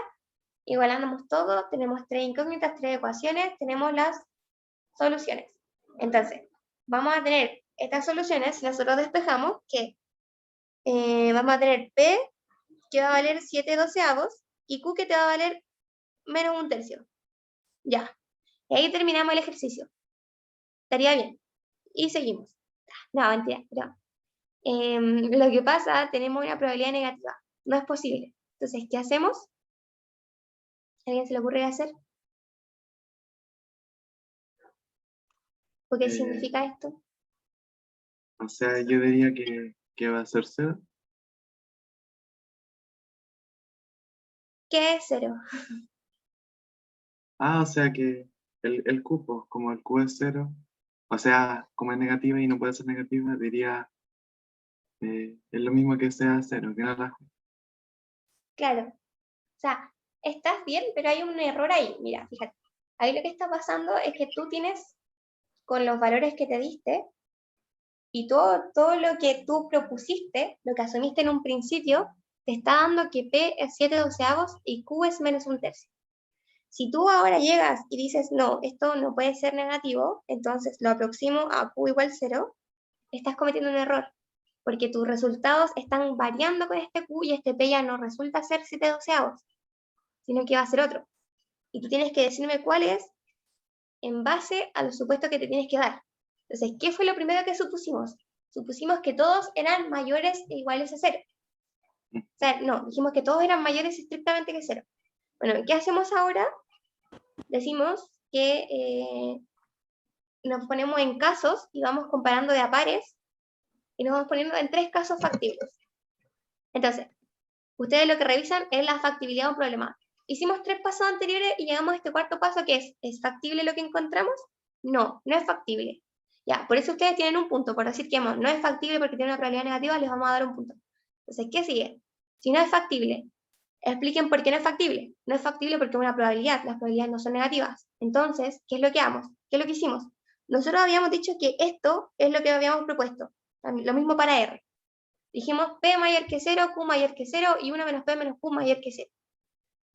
igualamos todo, tenemos 3 incógnitas, 3 ecuaciones, tenemos las soluciones. Entonces, vamos a tener estas soluciones, si nosotros despejamos, que vamos a tener P, que va a valer 7/12, y Q, que te va a valer menos 1/3. Ya. Y ahí terminamos el ejercicio. Estaría bien. Y seguimos. No, mentira. Lo que pasa, tenemos una probabilidad negativa. No es posible. Entonces, ¿qué hacemos? ¿A alguien se le ocurre hacer? ¿O qué significa esto? O sea, yo diría que va a ser 0. ¿Qué es 0? O sea que el cupo, como el Q es 0, o sea, como es negativa y no puede ser negativa, diría es lo mismo que sea 0, que no la... Claro. O sea, estás bien, pero hay un error ahí. Mira, fíjate. Ahí lo que está pasando es que tú tienes, con los valores que te diste, y todo lo que tú propusiste, lo que asumiste en un principio, te está dando que P es 7/12 y Q es menos 1/3. Si tú ahora llegas y dices, no, esto no puede ser negativo, entonces lo aproximo a Q igual 0, estás cometiendo un error, porque tus resultados están variando con este Q y este P ya no resulta ser 7/12, sino que va a ser otro. Y tú tienes que decirme cuál es en base a los supuestos que te tienes que dar. Entonces, ¿qué fue lo primero que supusimos? Supusimos que todos eran mayores e iguales a 0. O sea, no, dijimos que todos eran mayores estrictamente que 0. Bueno, ¿qué hacemos ahora? Decimos que nos ponemos en casos y vamos comparando de a pares y nos vamos poniendo en 3 casos factibles. Entonces, ustedes lo que revisan es la factibilidad de un problema. Hicimos 3 pasos anteriores y llegamos a este 4.º paso, que ¿es factible lo que encontramos? No, no es factible. Ya, por eso ustedes tienen un punto, por decir que no es factible porque tiene una probabilidad negativa, les vamos a dar un punto. Entonces, ¿qué sigue? Si no es factible, expliquen por qué no es factible. No es factible porque es una probabilidad, las probabilidades no son negativas. Entonces, ¿qué es lo que hagamos? ¿Qué es lo que hicimos? Nosotros habíamos dicho que esto es lo que habíamos propuesto. Lo mismo para R. Dijimos P mayor que 0, Q mayor que 0 y 1 menos P menos Q mayor que 0.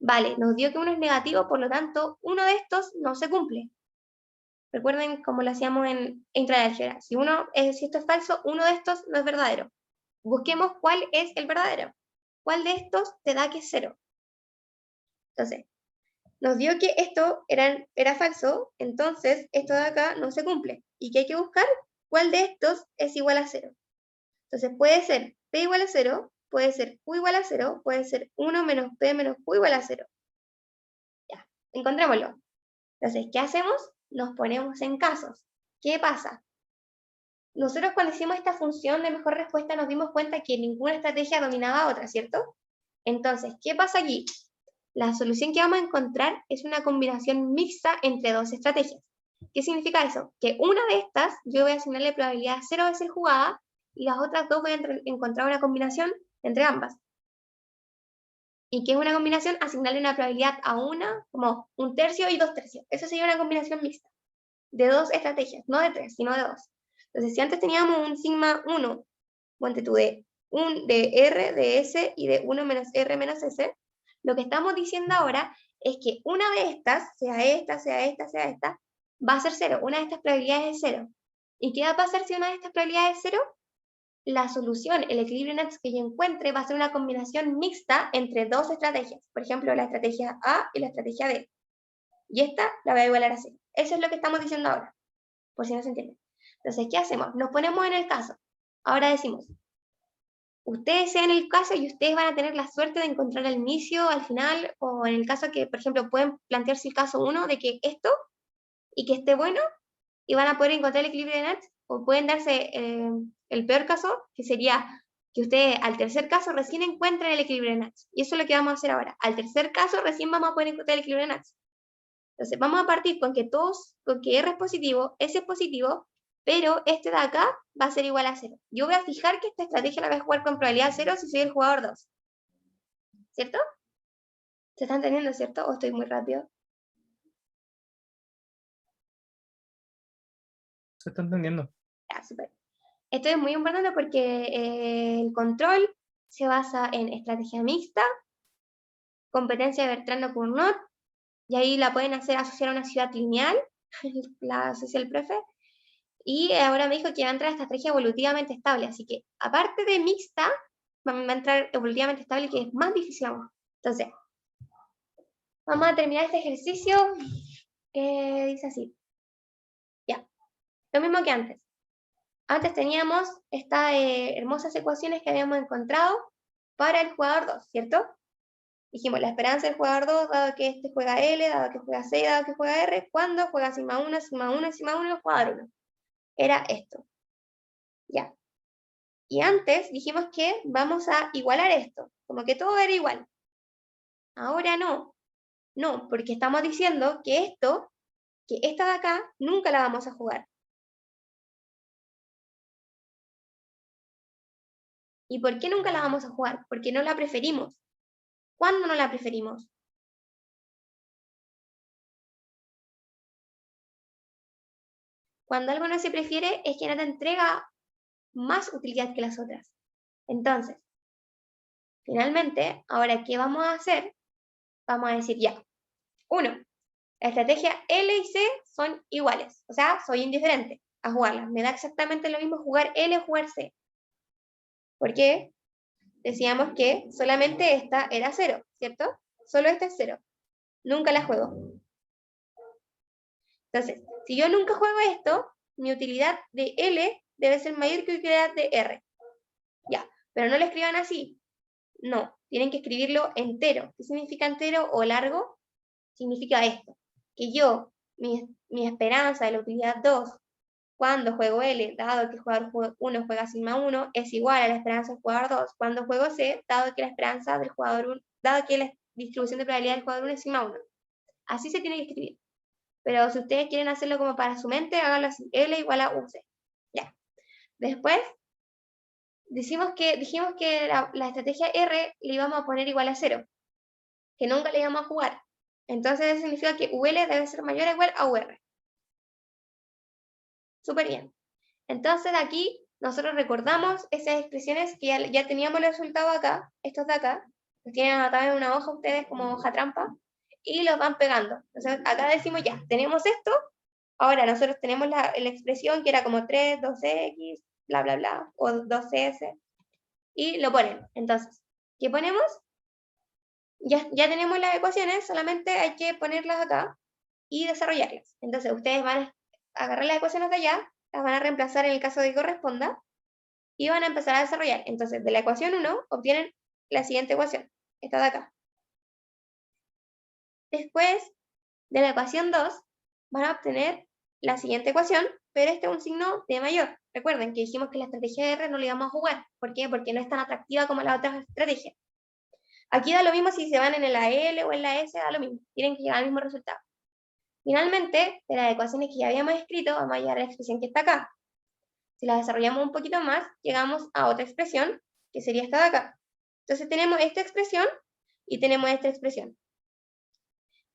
Vale, nos dio que uno es negativo, por lo tanto, uno de estos no se cumple. Recuerden cómo lo hacíamos en intraálgebra. Si esto es falso, uno de estos no es verdadero. Busquemos cuál es el verdadero. ¿Cuál de estos te da que es 0? Entonces, nos dio que esto era falso, entonces esto de acá no se cumple. ¿Y qué hay que buscar? ¿Cuál de estos es igual a 0? Entonces puede ser P igual a 0, puede ser Q igual a 0, puede ser 1 menos P menos Q igual a 0. Ya, encontrémoslo. Entonces, ¿qué hacemos? Nos ponemos en casos. ¿Qué pasa? Nosotros cuando hicimos esta función de mejor respuesta nos dimos cuenta que ninguna estrategia dominaba a otra, ¿cierto? Entonces, ¿qué pasa aquí? La solución que vamos a encontrar es una combinación mixta entre 2 estrategias. ¿Qué significa eso? Que una de estas yo voy a asignarle probabilidad 0 de ser jugada y las otras 2 voy a encontrar una combinación entre ambas. ¿Y qué es una combinación? Asignarle una probabilidad a una, como 1/3 y 2/3. Eso sería una combinación mixta de 2 estrategias, no de 3, sino de 2. Entonces, si antes teníamos un sigma 1, ponte tú de R, de S y de 1 menos R menos S, lo que estamos diciendo ahora es que una de estas, sea esta, sea esta, sea esta, va a ser 0. Una de estas probabilidades es 0. ¿Y qué va a pasar si una de estas probabilidades es 0? La solución, el equilibrio net que yo encuentre, va a ser una combinación mixta entre 2 estrategias. Por ejemplo, la estrategia A y la estrategia B. Y esta la voy a igualar a 0. Eso es lo que estamos diciendo ahora, por si no se entiende. Entonces, ¿qué hacemos? Nos ponemos en el caso. Ahora decimos, ustedes sean el caso y ustedes van a tener la suerte de encontrar al inicio, al final, o en el caso que, por ejemplo, pueden plantearse el caso 1 de que esto, y que esté bueno, y van a poder encontrar el equilibrio de Nash, o pueden darse el peor caso, que sería que ustedes al tercer caso recién encuentren el equilibrio de Nash. Y eso es lo que vamos a hacer ahora. Al tercer caso recién vamos a poder encontrar el equilibrio de Nash. Entonces vamos a partir con que R es positivo, S es positivo, pero este de acá va a ser igual a 0. Yo voy a fijar que esta estrategia la voy a jugar con probabilidad 0 si soy el jugador 2. ¿Cierto? ¿Se está entendiendo, cierto? ¿O estoy muy rápido? Se está entendiendo. Ya, súper. Esto es muy importante porque el control se basa en estrategia mixta, competencia de Bertrand-Cournot, y ahí la pueden hacer asociar a una ciudad lineal, la asocia el profe, y ahora me dijo que va a entrar estrategia evolutivamente estable, así que aparte de mixta, va a entrar evolutivamente estable, que es más difícil aún. Entonces, vamos a terminar este ejercicio que dice así. Ya, lo mismo que antes. Antes teníamos estas hermosas ecuaciones que habíamos encontrado para el jugador 2, ¿cierto? Dijimos, la esperanza del jugador 2, dado que este juega L, dado que juega C, dado que juega R, cuando juega sigma 1, sigma 1, sigma 1 y el jugador 1. Era esto. Ya. Y antes dijimos que vamos a igualar esto, como que todo era igual. Ahora no. No, porque estamos diciendo que esta de acá, nunca la vamos a jugar. ¿Y por qué nunca la vamos a jugar? Porque no la preferimos. ¿Cuándo no la preferimos? Cuando algo no se prefiere es que no te entrega más utilidad que las otras. Entonces, finalmente, ahora, ¿qué vamos a hacer? Vamos a decir ya. 1. La estrategia L y C son iguales. O sea, soy indiferente a jugarlas. Me da exactamente lo mismo jugar L o jugar C. ¿Por qué? Decíamos que solamente esta era 0, ¿cierto? Solo esta es 0. Nunca la juego. Entonces, si yo nunca juego esto, mi utilidad de L debe ser mayor que la utilidad de R. Ya, pero no lo escriban así. No, tienen que escribirlo entero. ¿Qué significa entero o largo? Significa esto, que yo, mi esperanza de la utilidad 2, cuando juego L, dado que el jugador 1 juega sigma 1, es igual a la esperanza del jugador 2, cuando juego C, dado que la esperanza del jugador 1, dado que la distribución de probabilidad del jugador 1 es sigma 1. Así se tiene que escribir. Pero si ustedes quieren hacerlo como para su mente, háganlo así, L igual a UC. Ya. Después, dijimos que la estrategia R le íbamos a poner igual a 0, que nunca le íbamos a jugar. Entonces eso significa que UL debe ser mayor o igual a UR. Súper bien. Entonces aquí nosotros recordamos esas expresiones que ya teníamos el resultado acá, estos de acá, los tienen anotados en una hoja ustedes como hoja trampa, y los van pegando. Entonces acá decimos ya, tenemos esto, ahora nosotros tenemos la expresión que era como 3, 2x, bla, bla, bla, o 2cs, y lo ponen. Entonces, ¿qué ponemos? Ya tenemos las ecuaciones, solamente hay que ponerlas acá y desarrollarlas. Entonces ustedes van a agarrar las ecuaciones de allá, las van a reemplazar en el caso de que corresponda, y van a empezar a desarrollar. Entonces, de la ecuación 1 obtienen la siguiente ecuación, esta de acá. Después, de la ecuación 2, van a obtener la siguiente ecuación, pero este es un signo de mayor. Recuerden que dijimos que la estrategia R no la íbamos a jugar. ¿Por qué? Porque no es tan atractiva como la otra estrategia. Aquí da lo mismo si se van en la L o en la S, da lo mismo. Tienen que llegar al mismo resultado. Finalmente, de las ecuaciones que ya habíamos escrito, vamos a llegar a la expresión que está acá. Si la desarrollamos un poquito más, llegamos a otra expresión, que sería esta de acá. Entonces tenemos esta expresión y tenemos esta expresión.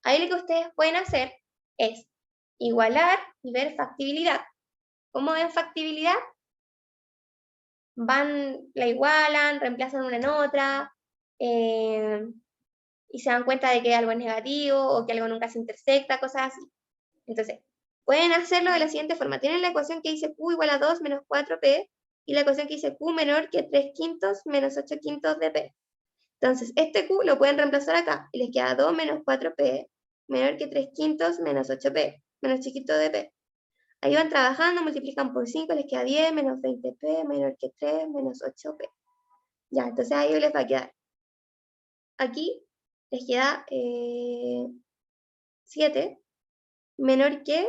Ahí lo que ustedes pueden hacer es igualar y ver factibilidad. ¿Cómo ven factibilidad? La igualan, reemplazan una en otra, y se dan cuenta de que algo es negativo o que algo nunca se intersecta, cosas así. Entonces, pueden hacerlo de la siguiente forma. Tienen la ecuación que dice Q igual a 2 menos 4P y la ecuación que dice Q menor que 3 quintos menos 8 quintos de P. Entonces, este Q lo pueden reemplazar acá y les queda 2 menos 4P menor que 3 quintos menos 8P, menos chiquito de P. Ahí van trabajando, multiplican por 5, les queda 10 menos 20P menor que 3 menos 8P. Ya, entonces ahí les va a quedar. Aquí les queda 7 menor que,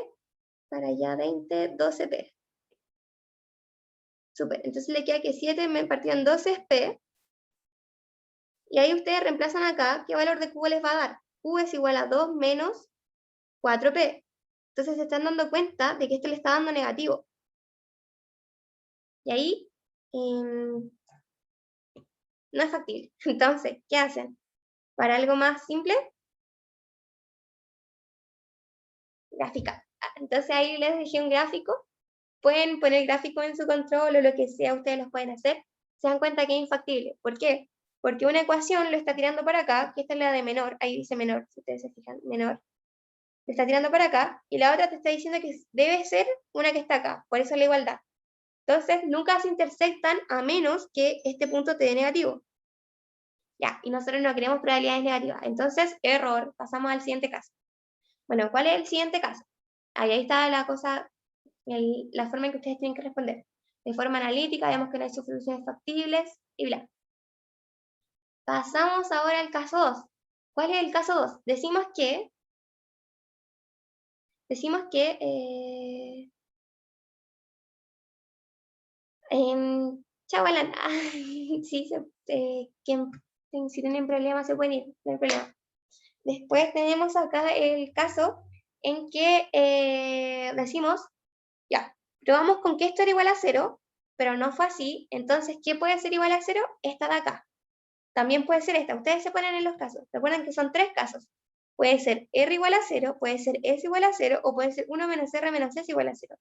para allá 20, 12P. Súper, entonces le queda que 7 partido en 12 es P. Y ahí ustedes reemplazan acá, ¿qué valor de Q les va a dar? Q es igual a 2 menos 4P. Entonces se están dando cuenta de que esto le está dando negativo. Y ahí no es factible. Entonces, ¿qué hacen? Para algo más simple, graficar. Entonces ahí les dejé un gráfico. Pueden poner gráfico en su control o lo que sea, ustedes los pueden hacer. Se dan cuenta que es infactible. ¿Por qué? Porque una ecuación lo está tirando para acá, que esta es la de menor, ahí dice menor, si ustedes se fijan, menor. Lo está tirando para acá, y la otra te está diciendo que debe ser una que está acá, por eso la igualdad. Entonces, nunca se intersectan a menos que este punto te dé negativo. Ya, y nosotros no queremos probabilidades negativas. Entonces, error, pasamos al siguiente caso. Bueno, ¿cuál es el siguiente caso? Ahí está la cosa, la forma en que ustedes tienen que responder. De forma analítica, vemos que no hay soluciones factibles, y bla. Pasamos ahora al caso 2. ¿Cuál es el caso 2? Decimos que chao, Alan. Sí, si tienen problemas se pueden ir, no hay problema. Después tenemos acá el caso en que decimos, ya, probamos con que esto era igual a 0, pero no fue así. Entonces, ¿qué puede ser igual a 0? Esta de acá. También puede ser esta. Ustedes se ponen en los casos. Recuerden que son 3 casos. Puede ser R igual a 0, puede ser S igual a 0, o puede ser 1 menos R menos S igual a 0.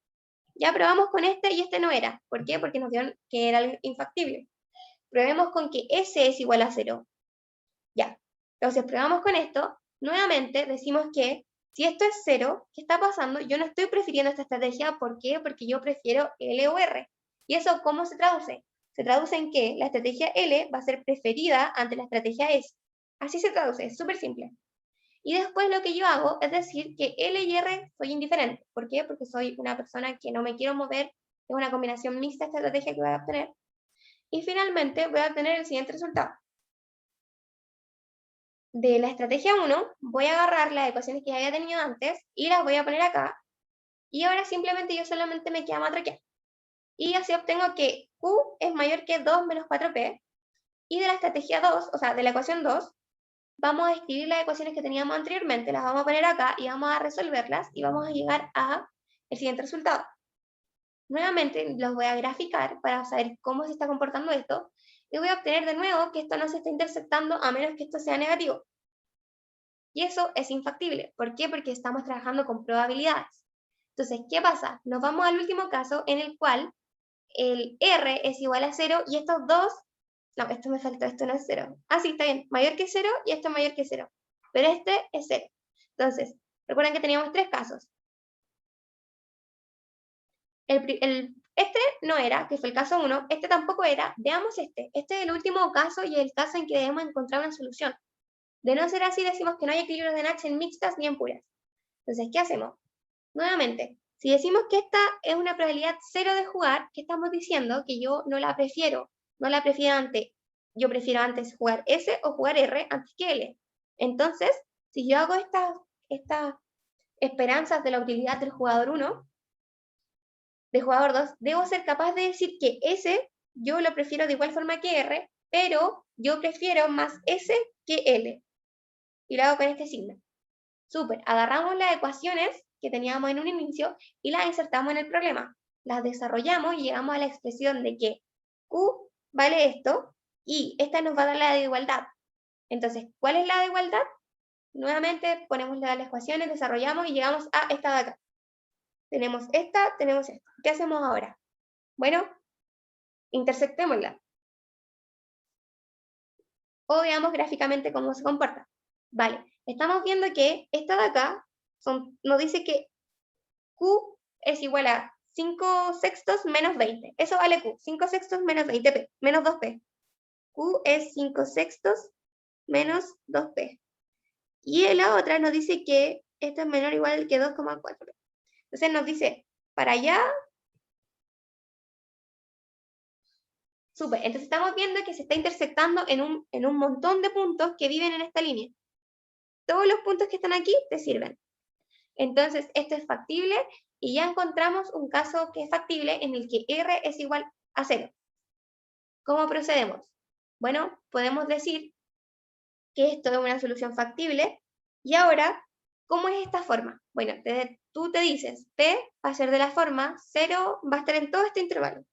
Ya probamos con este y este no era. ¿Por qué? Porque nos dieron que era infactible. Probemos con que S es igual a 0. Ya. Entonces probamos con esto. Nuevamente decimos que si esto es 0, ¿qué está pasando? Yo no estoy prefiriendo esta estrategia. ¿Por qué? Porque yo prefiero L o R. ¿Y eso cómo se traduce? Se traduce en que la estrategia L va a ser preferida ante la estrategia S. Así se traduce, es súper simple. Y después lo que yo hago es decir que L y R soy indiferente. ¿Por qué? Porque soy una persona que no me quiero mover. Es una combinación mixta esta estrategia que voy a obtener. Y finalmente voy a obtener el siguiente resultado. De la estrategia 1 voy a agarrar las ecuaciones que ya había tenido antes y las voy a poner acá. Y ahora simplemente yo solamente me queda matraquear. Y así obtengo que Q es mayor que 2 menos 4P. Y de la estrategia 2, o sea, de la ecuación 2, vamos a escribir las ecuaciones que teníamos anteriormente, las vamos a poner acá y vamos a resolverlas y vamos a llegar a el siguiente resultado. Nuevamente los voy a graficar para saber cómo se está comportando esto y voy a obtener de nuevo que esto no se está intersectando a menos que esto sea negativo. Y eso es infactible. ¿Por qué? Porque estamos trabajando con probabilidades. Entonces, ¿qué pasa? Nos vamos al último caso en el cual el R es igual a 0 y estos dos, no, esto me faltó, esto no es 0. Ah, sí, está bien, mayor que 0 y esto es mayor que 0. Pero este es 0. Entonces, recuerden que teníamos 3 casos. Este no era, que fue el caso 1, este tampoco era. Veamos este. Este es el último caso y el caso en que debemos encontrar una solución. De no ser así, decimos que no hay equilibrios de Nash en mixtas ni en puras. Entonces, ¿qué hacemos? Nuevamente, si decimos que esta es una probabilidad 0 de jugar, ¿qué estamos diciendo? Que yo no la prefiero. No la prefiero antes. Yo prefiero antes jugar S o jugar R antes que L. Entonces, si yo hago estas esperanzas de la utilidad del jugador 1, de jugador 2, debo ser capaz de decir que S yo lo prefiero de igual forma que R, pero yo prefiero más S que L. Y lo hago con este signo. Súper, agarramos las ecuaciones que teníamos en un inicio y las insertamos en el problema. Las desarrollamos y llegamos a la expresión de que Q vale esto y esta nos va a dar la de igualdad. Entonces, ¿cuál es la de igualdad? Nuevamente ponemos las ecuaciones, desarrollamos y llegamos a esta de acá. Tenemos esta, tenemos esta. ¿Qué hacemos ahora? Bueno, intersectémosla. O veamos gráficamente cómo se comporta. Vale, estamos viendo que esta de acá nos dice que Q es igual a 5 sextos menos 20. Eso vale Q. 5 sextos menos 20P, menos 2P. Q es 5 sextos menos 2P. Y la otra nos dice que esto es menor o igual que 2,4P. Entonces nos dice, para allá. Súper. Entonces estamos viendo que se está intersectando en un montón de puntos que viven en esta línea. Todos los puntos que están aquí te sirven. Entonces, esto es factible y ya encontramos un caso que es factible en el que R es igual a 0. ¿Cómo procedemos? Bueno, podemos decir que esto es una solución factible y ahora, ¿cómo es esta forma? Bueno, tú te dices, P va a ser de la forma 0, va a estar en todo este intervalo.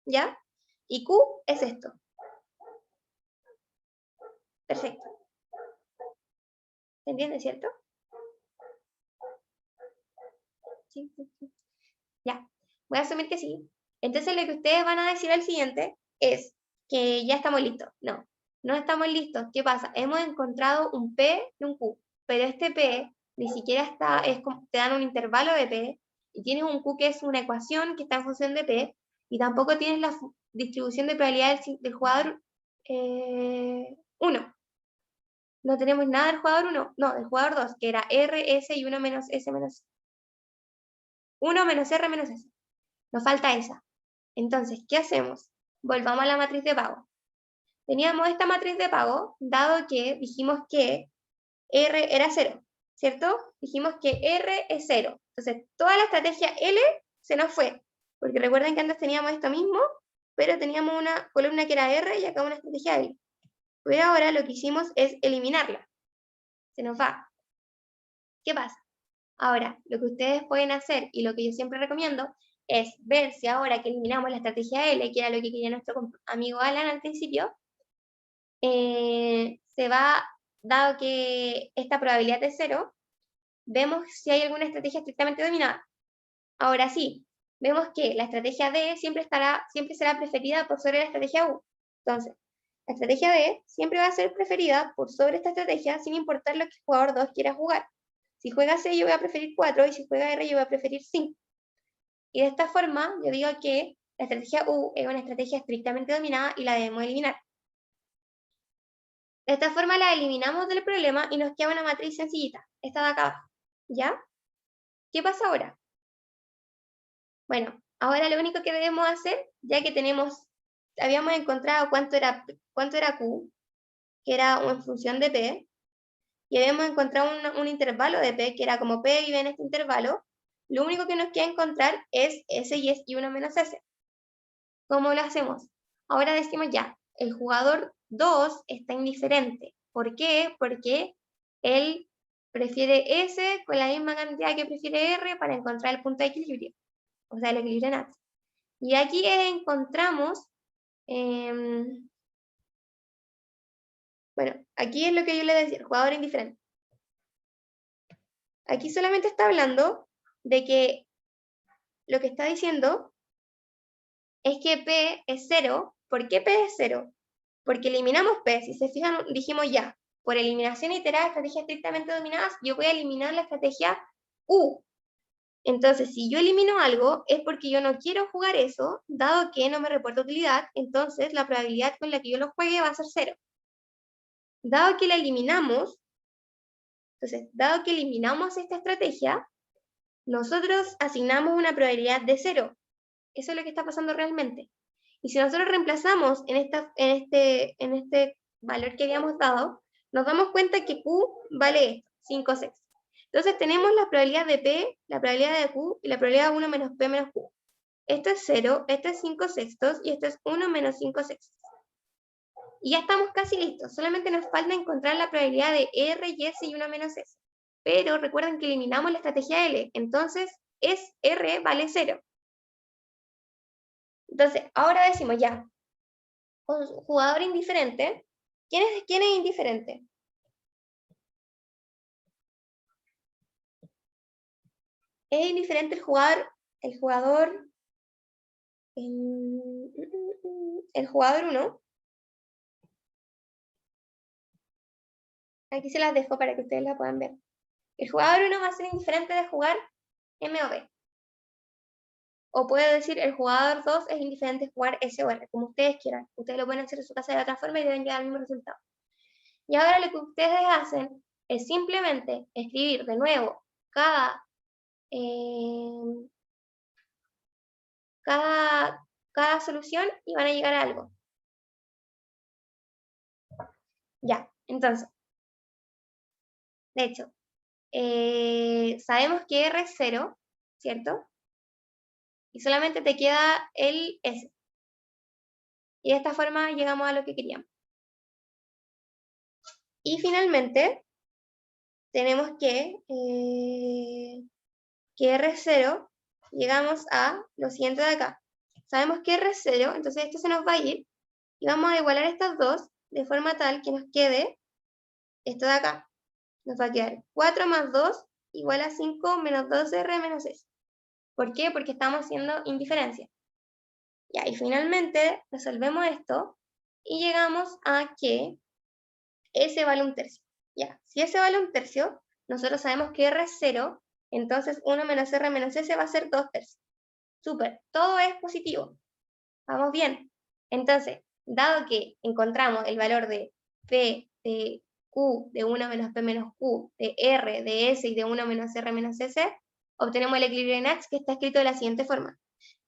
¿ya? Y Q es esto. Perfecto. ¿Se entiende, cierto? Sí, sí, sí. Ya, voy a asumir que sí. Entonces lo que ustedes van a decir al siguiente es que ya estamos listos. No, no estamos listos. ¿Qué pasa? Hemos encontrado un P y un Q, pero este P ni siquiera está, es como, te dan un intervalo de P, y tienes un Q que es una ecuación que está en función de P, y tampoco tienes la distribución de probabilidad del jugador 1. No tenemos nada del jugador 1, no, del jugador 2, que era R, S y 1 menos S menos 1 menos R menos S. Nos falta esa. Entonces, ¿qué hacemos? Volvamos a la matriz de pago. Teníamos esta matriz de pago, dado que dijimos que R era 0, ¿cierto? Dijimos que R es 0. Entonces, toda la estrategia L se nos fue, porque recuerden que antes teníamos esto mismo, pero teníamos una columna que era R y acá una estrategia L. Pero ahora lo que hicimos es eliminarla. Se nos va. ¿Qué pasa? Ahora, lo que ustedes pueden hacer, y lo que yo siempre recomiendo, es ver si ahora que eliminamos la estrategia L, que era lo que quería nuestro amigo Alan al principio, se va, dado que esta probabilidad es 0, vemos si hay alguna estrategia estrictamente dominada. Ahora sí, vemos que la estrategia D siempre será preferida por sobre la estrategia U. Entonces, la estrategia D siempre va a ser preferida por sobre esta estrategia, sin importar lo que el jugador 2 quiera jugar. Si juega C, yo voy a preferir 4, y si juega R, yo voy a preferir 5. Y de esta forma, yo digo que la estrategia U es una estrategia estrictamente dominada y la debemos eliminar. De esta forma la eliminamos del problema y nos queda una matriz sencillita, esta de acá abajo. ¿Ya? ¿Qué pasa ahora? Bueno, ahora lo único que debemos hacer, ya que habíamos encontrado cuánto era Q, que era en función de P, y habíamos encontrado un intervalo de P, que era como P vive en este intervalo, lo único que nos queda encontrar es S y 1 menos S. ¿Cómo lo hacemos? Ahora decimos ya, el jugador 2 está indiferente. ¿Por qué? Porque él prefiere S con la misma cantidad que prefiere R para encontrar el punto de equilibrio, o sea, el equilibrio en Nash. Y aquí encontramos, bueno, aquí es lo que yo le decía, el jugador indiferente. Aquí solamente está hablando de que lo que está diciendo es que P es 0. ¿Por qué P es 0? Porque eliminamos P. Si se fijan, dijimos ya, por eliminación iterada de estrategias estrictamente dominadas, yo voy a eliminar la estrategia U. Entonces, si yo elimino algo, es porque yo no quiero jugar eso, dado que no me reporta utilidad, entonces la probabilidad con la que yo lo juegue va a ser 0. Dado que la eliminamos, entonces, dado que eliminamos esta estrategia, nosotros asignamos una probabilidad de 0. Eso es lo que está pasando realmente. Y si nosotros reemplazamos en este valor que habíamos dado, nos damos cuenta que Q vale esto, 5 sextos. Entonces tenemos la probabilidad de P, la probabilidad de Q y la probabilidad de 1 menos P menos Q. Esto es 0, esto es 5 sextos y esto es 1 menos 5 sextos. Y ya estamos casi listos. Solamente nos falta encontrar la probabilidad de R y S y 1 menos S. Pero recuerden que eliminamos la estrategia L. Entonces, R vale 0. Entonces, ahora decimos ya, con jugador indiferente, ¿quién es indiferente? Es indiferente el jugador 1. Aquí se las dejo para que ustedes la puedan ver. El jugador 1 va a ser indiferente de jugar M o B. O puedo decir, el jugador 2 es indiferente de jugar S o R, como ustedes quieran. Ustedes lo pueden hacer en su casa de otra forma y deben llegar al mismo resultado. Y ahora lo que ustedes hacen es simplemente escribir de nuevo cada solución y van a llegar a algo. Ya, entonces, de hecho, sabemos que R es 0, ¿cierto? Y solamente te queda el S. Y de esta forma llegamos a lo que queríamos. Y finalmente, tenemos que R es 0, llegamos a lo siguiente de acá. sabemos que R es 0, entonces esto se nos va a ir, y vamos a igualar estas dos, de forma tal que nos quede esto de acá. Nos va a quedar 4 más 2 igual a 5 menos 2R menos S. ¿Por qué? Porque estamos haciendo indiferencia. Ya, y finalmente resolvemos esto, y llegamos a que S vale 1/3. Ya, si S vale 1/3, nosotros sabemos que R es 0, entonces 1 menos R menos S va a ser 2/3. Súper, todo es positivo. Vamos bien. Entonces, dado que encontramos el valor de P, de Q, de 1 menos P menos Q, de R, de S y de 1 menos R menos S, obtenemos el equilibrio de Nash, que está escrito de la siguiente forma.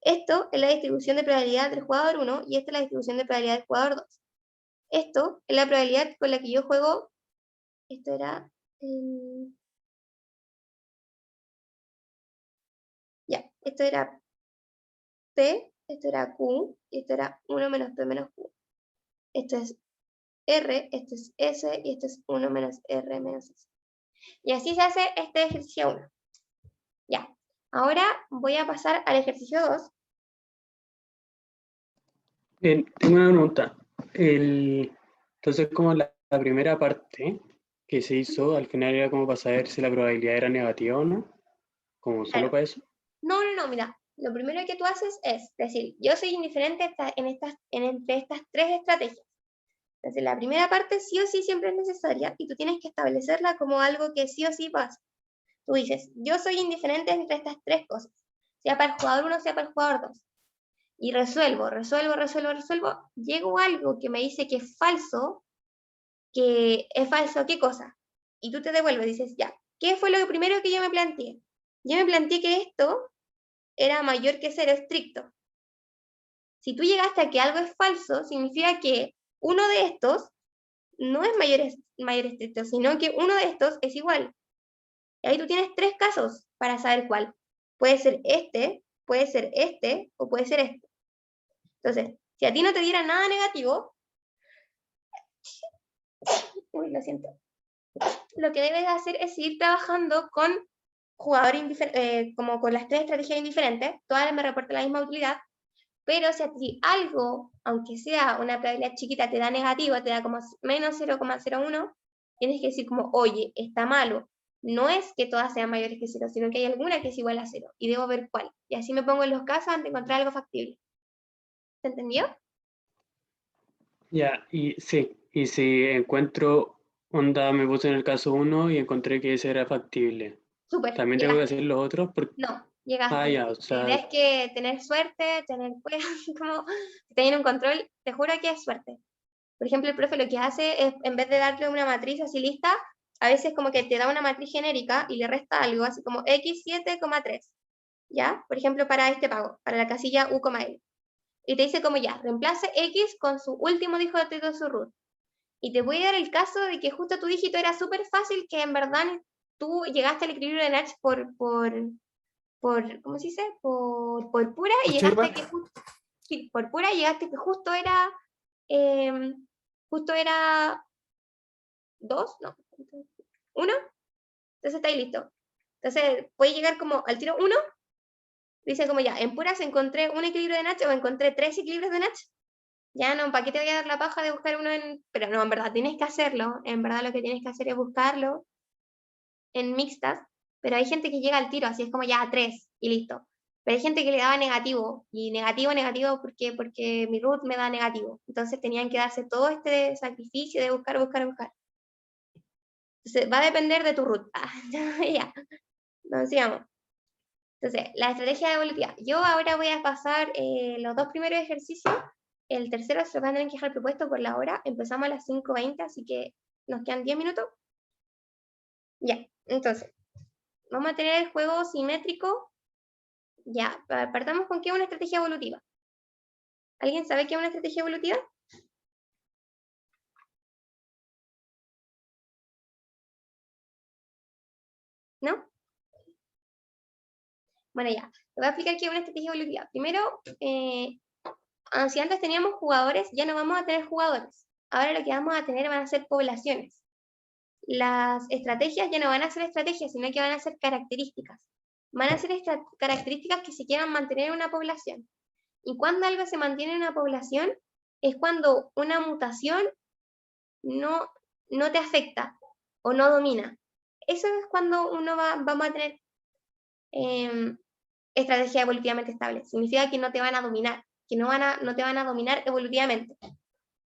Esto es la distribución de probabilidad del jugador 1 y esta es la distribución de probabilidad del jugador 2. Esto es la probabilidad con la que yo juego. Esto era... ya, esto era P, esto era Q, y esto era 1 menos P menos Q. Esto es R, esto es S, y esto es 1 menos R menos S. Y así se hace este ejercicio 1. Ya, ahora voy a pasar al ejercicio 2. Tengo una pregunta. Entonces, como la primera parte que se hizo, al final era como para saber si la probabilidad era negativa o no, como solo Claro. para eso. No, mira, lo primero que tú haces es decir, yo soy indiferente entre estas tres estrategias. Entonces, la primera parte sí o sí siempre es necesaria y tú tienes que establecerla como algo que sí o sí pasa. Tú dices, yo soy indiferente entre estas tres cosas, sea para el jugador 1, sea para el jugador 2. Y resuelvo. Llego a algo que me dice que es falso, ¿qué cosa? Y tú te devuelves, dices, ya, ¿qué fue lo primero que yo me planteé? Yo me planteé que esto era mayor que 0 estricto. Si tú llegaste a que algo es falso, significa que uno de estos no es mayor estricto, sino que uno de estos es igual. Y ahí tú tienes tres casos para saber cuál. Puede ser este o puede ser este. Entonces, si a ti no te diera nada negativo, uy, lo siento, lo que debes hacer es seguir trabajando con jugadores como con las tres estrategias indiferentes, todas me reportan la misma utilidad, pero si a ti algo, aunque sea una probabilidad chiquita, te da negativo, te da como menos 0,01, tienes que decir como, oye, está malo. No es que todas sean mayores que 0, sino que hay alguna que es igual a 0, y debo ver cuál. Y así me pongo en los casos antes de encontrar algo factible. ¿Se entendió? Ya, y sí, y si encuentro, me puse en el caso 1 y encontré que ese era factible. Súper, ¿También tengo que hacer los otros? No, llegaste. Ya, o La sea, idea es que tener suerte, tener como tener un control, te juro que es suerte. Por ejemplo, el profe lo que hace es, en vez de darle una matriz así lista, a veces como que te da una matriz genérica y le resta algo, así como x7,3, ¿ya? Por ejemplo, para este pago, para la casilla u,l. Y te dice como ya, reemplace x con su último dígito de su root. Y te voy a dar el caso de que justo tu dígito era súper fácil, que en verdad tú llegaste al equilibrio de Nash por ¿cómo se dice? Por pura, y llegaste que sí, por pura llegaste que justo era 2, no, 1, entonces está ahí listo. Entonces puede llegar como al tiro 1, dice como ya, en puras encontré un equilibrio de Nash o encontré 3 equilibrios de Nash. Ya no, ¿para qué te voy a dar la paja de buscar uno pero no, en verdad tienes que hacerlo, en verdad lo que tienes que hacer es buscarlo en mixtas, pero hay gente que llega al tiro, así es como ya 3 y listo. Pero hay gente que le daba negativo, y negativo, porque mi root me da negativo. Entonces tenían que darse todo este sacrificio de buscar. Entonces va a depender de tu root. Ya, nos sigamos. Entonces, la estrategia evolutiva. Yo ahora voy a pasar los dos primeros ejercicios. El tercero se lo van a tener que dejar propuesto por la hora. Empezamos a las 5:20, así que nos quedan 10 minutos. Ya, entonces, vamos a tener el juego simétrico. Ya, partamos con qué es una estrategia evolutiva. ¿Alguien sabe qué es una estrategia evolutiva? ¿No? Bueno, ya, te voy a explicar qué es una estrategia evolutiva. Primero, si antes teníamos jugadores, ya no vamos a tener jugadores. Ahora lo que vamos a tener van a ser poblaciones. Las estrategias ya no van a ser estrategias, sino que van a ser características. Van a ser características que se quieran mantener en una población. Y cuando algo se mantiene en una población, es cuando una mutación no te afecta o no domina. Eso es cuando vamos a tener estrategia evolutivamente estable. Significa que no te van a dominar, que no te van a dominar evolutivamente.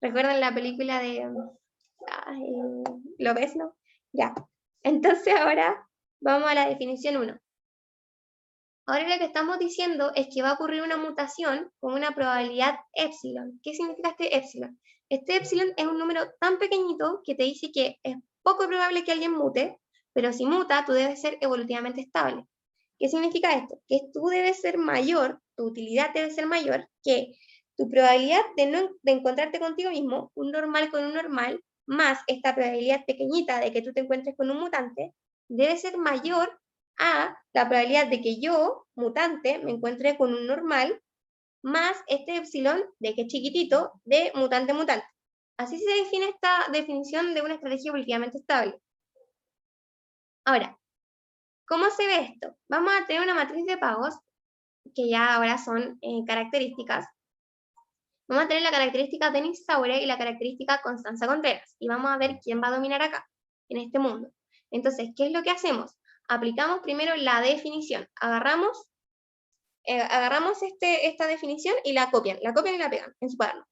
¿Recuerdan la película de ¿lo ves, no? Ya. Entonces ahora vamos a la definición 1. Ahora lo que estamos diciendo es que va a ocurrir una mutación con una probabilidad epsilon. ¿Qué significa este epsilon? Este epsilon es un número tan pequeñito que te dice que es poco probable que alguien mute, pero si muta, tú debes ser evolutivamente estable. ¿Qué significa esto? Que tú debes ser mayor, tu utilidad debe ser mayor que tu probabilidad de encontrarte contigo mismo, un normal con un normal, más esta probabilidad pequeñita de que tú te encuentres con un mutante, debe ser mayor a la probabilidad de que yo, mutante, me encuentre con un normal, más este epsilon, de que es chiquitito, de mutante-mutante. Así se define esta definición de una estrategia evolutivamente estable. Ahora, ¿cómo se ve esto? Vamos a tener una matriz de pagos, que ya ahora son características. Vamos a tener la característica Denis Sauer y la característica Constanza Contreras. Y vamos a ver quién va a dominar acá, en este mundo. Entonces, ¿qué es lo que hacemos? Aplicamos primero la definición. Agarramos esta definición y la copian y la pegan en su cuaderno.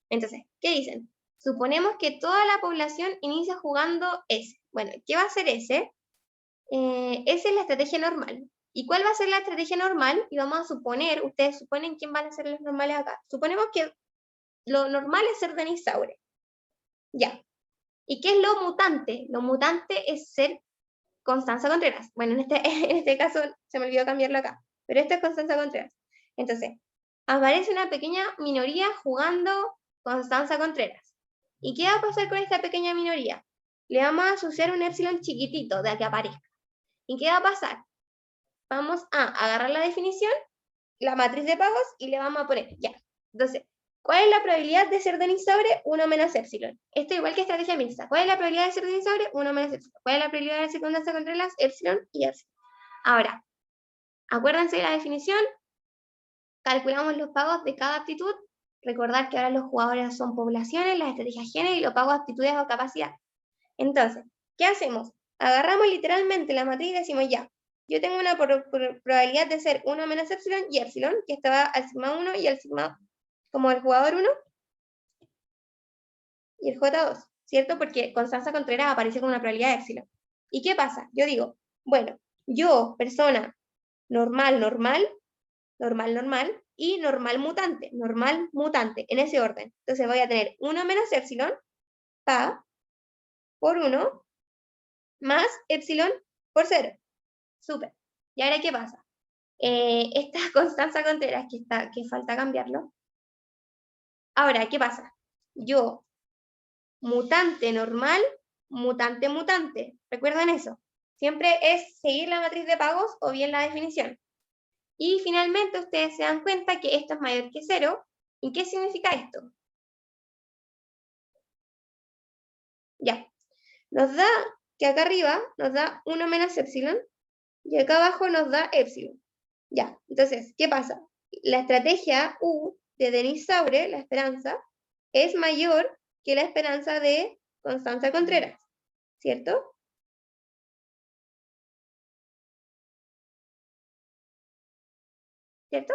Entonces, ¿qué dicen? Suponemos que toda la población inicia jugando S. Bueno, ¿qué va a hacer S? Esa es la estrategia normal. ¿Y cuál va a ser la estrategia normal? Y vamos a suponer, ustedes suponen quién van a ser los normales acá. Suponemos que lo normal es ser Denis Sauer. Ya. ¿Y qué es lo mutante? Lo mutante es ser Constanza Contreras. Bueno, en este caso se me olvidó cambiarlo acá, pero esto es Constanza Contreras. Entonces, aparece una pequeña minoría jugando Constanza Contreras. ¿Y qué va a pasar con esta pequeña minoría? Le vamos a asociar un epsilon chiquitito de que aparezca. ¿Y qué va a pasar? Vamos a agarrar la definición, la matriz de pagos, y le vamos a poner, ya. Entonces, ¿cuál es la probabilidad de ser Denis Sauer? 1 menos epsilon. Esto igual que estrategia mixta. ¿Cuál es la probabilidad de ser Denis Sauer? 1 menos epsilon. ¿Cuál es la probabilidad de ser Constanza Contreras? Epsilon y epsilon. Ahora, acuérdense de la definición, calculamos los pagos de cada aptitud. Recordar que ahora los jugadores son poblaciones, las estrategias genes y los pagos aptitudes o capacidad. Entonces, ¿qué hacemos? Agarramos literalmente la matriz y decimos ya, yo tengo una probabilidad de ser 1 menos epsilon y epsilon, que estaba al sigma 1 y al sigma, como el jugador 1, y el J2, ¿cierto? Porque Constanza Contreras aparece con una probabilidad de epsilon. ¿Y qué pasa? Yo digo, bueno, yo, persona normal, y normal mutante, en ese orden. Entonces voy a tener 1 menos epsilon, pa, por 1, más epsilon por 0. Súper. ¿Y ahora qué pasa? Esta Constanza Contreras, que falta cambiarlo. Ahora, ¿qué pasa? Yo, mutante normal, mutante. ¿Recuerdan eso? Siempre es seguir la matriz de pagos o bien la definición. Y finalmente ustedes se dan cuenta que esto es mayor que 0. ¿Y qué significa esto? Ya. Nos da que acá arriba nos da 1 menos epsilon y acá abajo nos da epsilon. Ya, entonces, ¿qué pasa? La estrategia U de Denis Sauer, la esperanza, es mayor que la esperanza de Constanza Contreras, ¿cierto? ¿Cierto?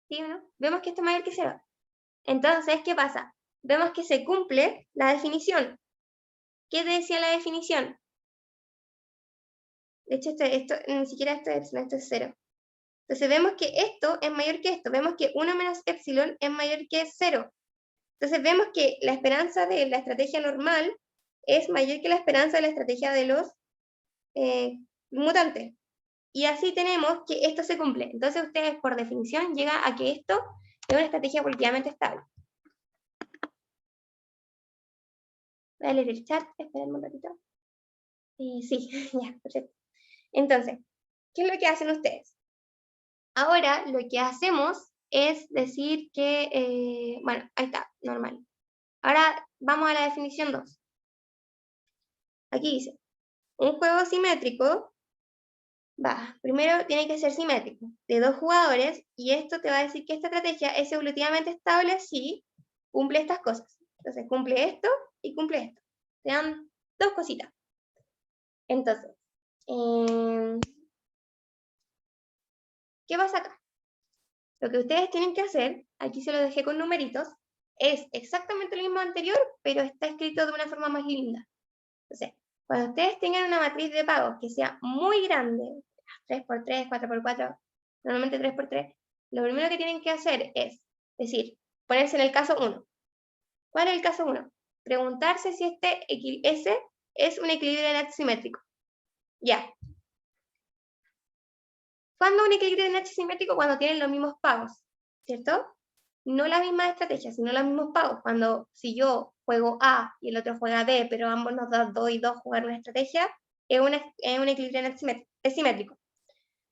¿Sí o no? Vemos que esto es mayor que 0. Entonces, ¿qué pasa? Vemos que se cumple la definición. ¿Qué decía la definición? De hecho, ni siquiera esto es 0. Entonces vemos que esto es mayor que esto. Vemos que 1 menos epsilon es mayor que 0. Entonces vemos que la esperanza de la estrategia normal es mayor que la esperanza de la estrategia de los mutantes. Y así tenemos que esto se cumple. Entonces ustedes, por definición, llegan a que esto es una estrategia políticamente estable. Voy a leer el chat, esperen un ratito. Sí, ya, perfecto. Entonces, ¿qué es lo que hacen ustedes? Ahora lo que hacemos es decir que, bueno, ahí está, normal. Ahora vamos a la definición 2. Aquí dice, Un juego simétrico, primero tiene que ser simétrico, de 2 jugadores, y esto te va a decir que esta estrategia es evolutivamente estable si cumple estas cosas. Entonces, cumple esto y cumple esto. Te dan 2 cositas. Entonces, ¿qué pasa acá? Lo que ustedes tienen que hacer, aquí se lo dejé con numeritos, es exactamente lo mismo anterior, pero está escrito de una forma más linda. Entonces, cuando ustedes tengan una matriz de pagos que sea muy grande, 3×3, 4×4, normalmente 3×3, lo primero que tienen que hacer es decir, ponerse en el caso 1. ¿Cuál es el caso 1? Preguntarse si S es un equilibrio de Nash simétrico. Ya. ¿Cuándo un equilibrio de Nash simétrico? Cuando tienen los mismos pagos, ¿cierto? No las mismas estrategias, sino los mismos pagos. Si yo juego A y el otro juega B, pero ambos nos dan 2 y 2 jugar una estrategia, es un equilibrio de Nash simétrico,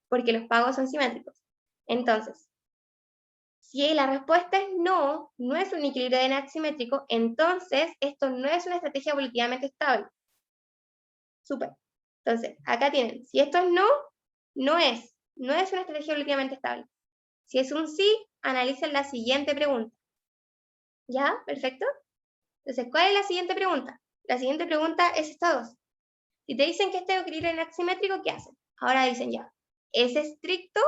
porque los pagos son simétricos. Entonces, si la respuesta es no, no es un equilibrio de Nash simétrico, entonces esto no es una estrategia evolutivamente estable. Súper. Entonces, acá tienen, si esto es no, no es una estrategia evolutivamente estable. Si es un sí, analicen la siguiente pregunta. ¿Ya? ¿Perfecto? Entonces, ¿cuál es la siguiente pregunta? La siguiente pregunta es esta 2. Si te dicen que este equilibrio es Nash simétrico, ¿qué hacen? Ahora dicen ya, ¿es estricto?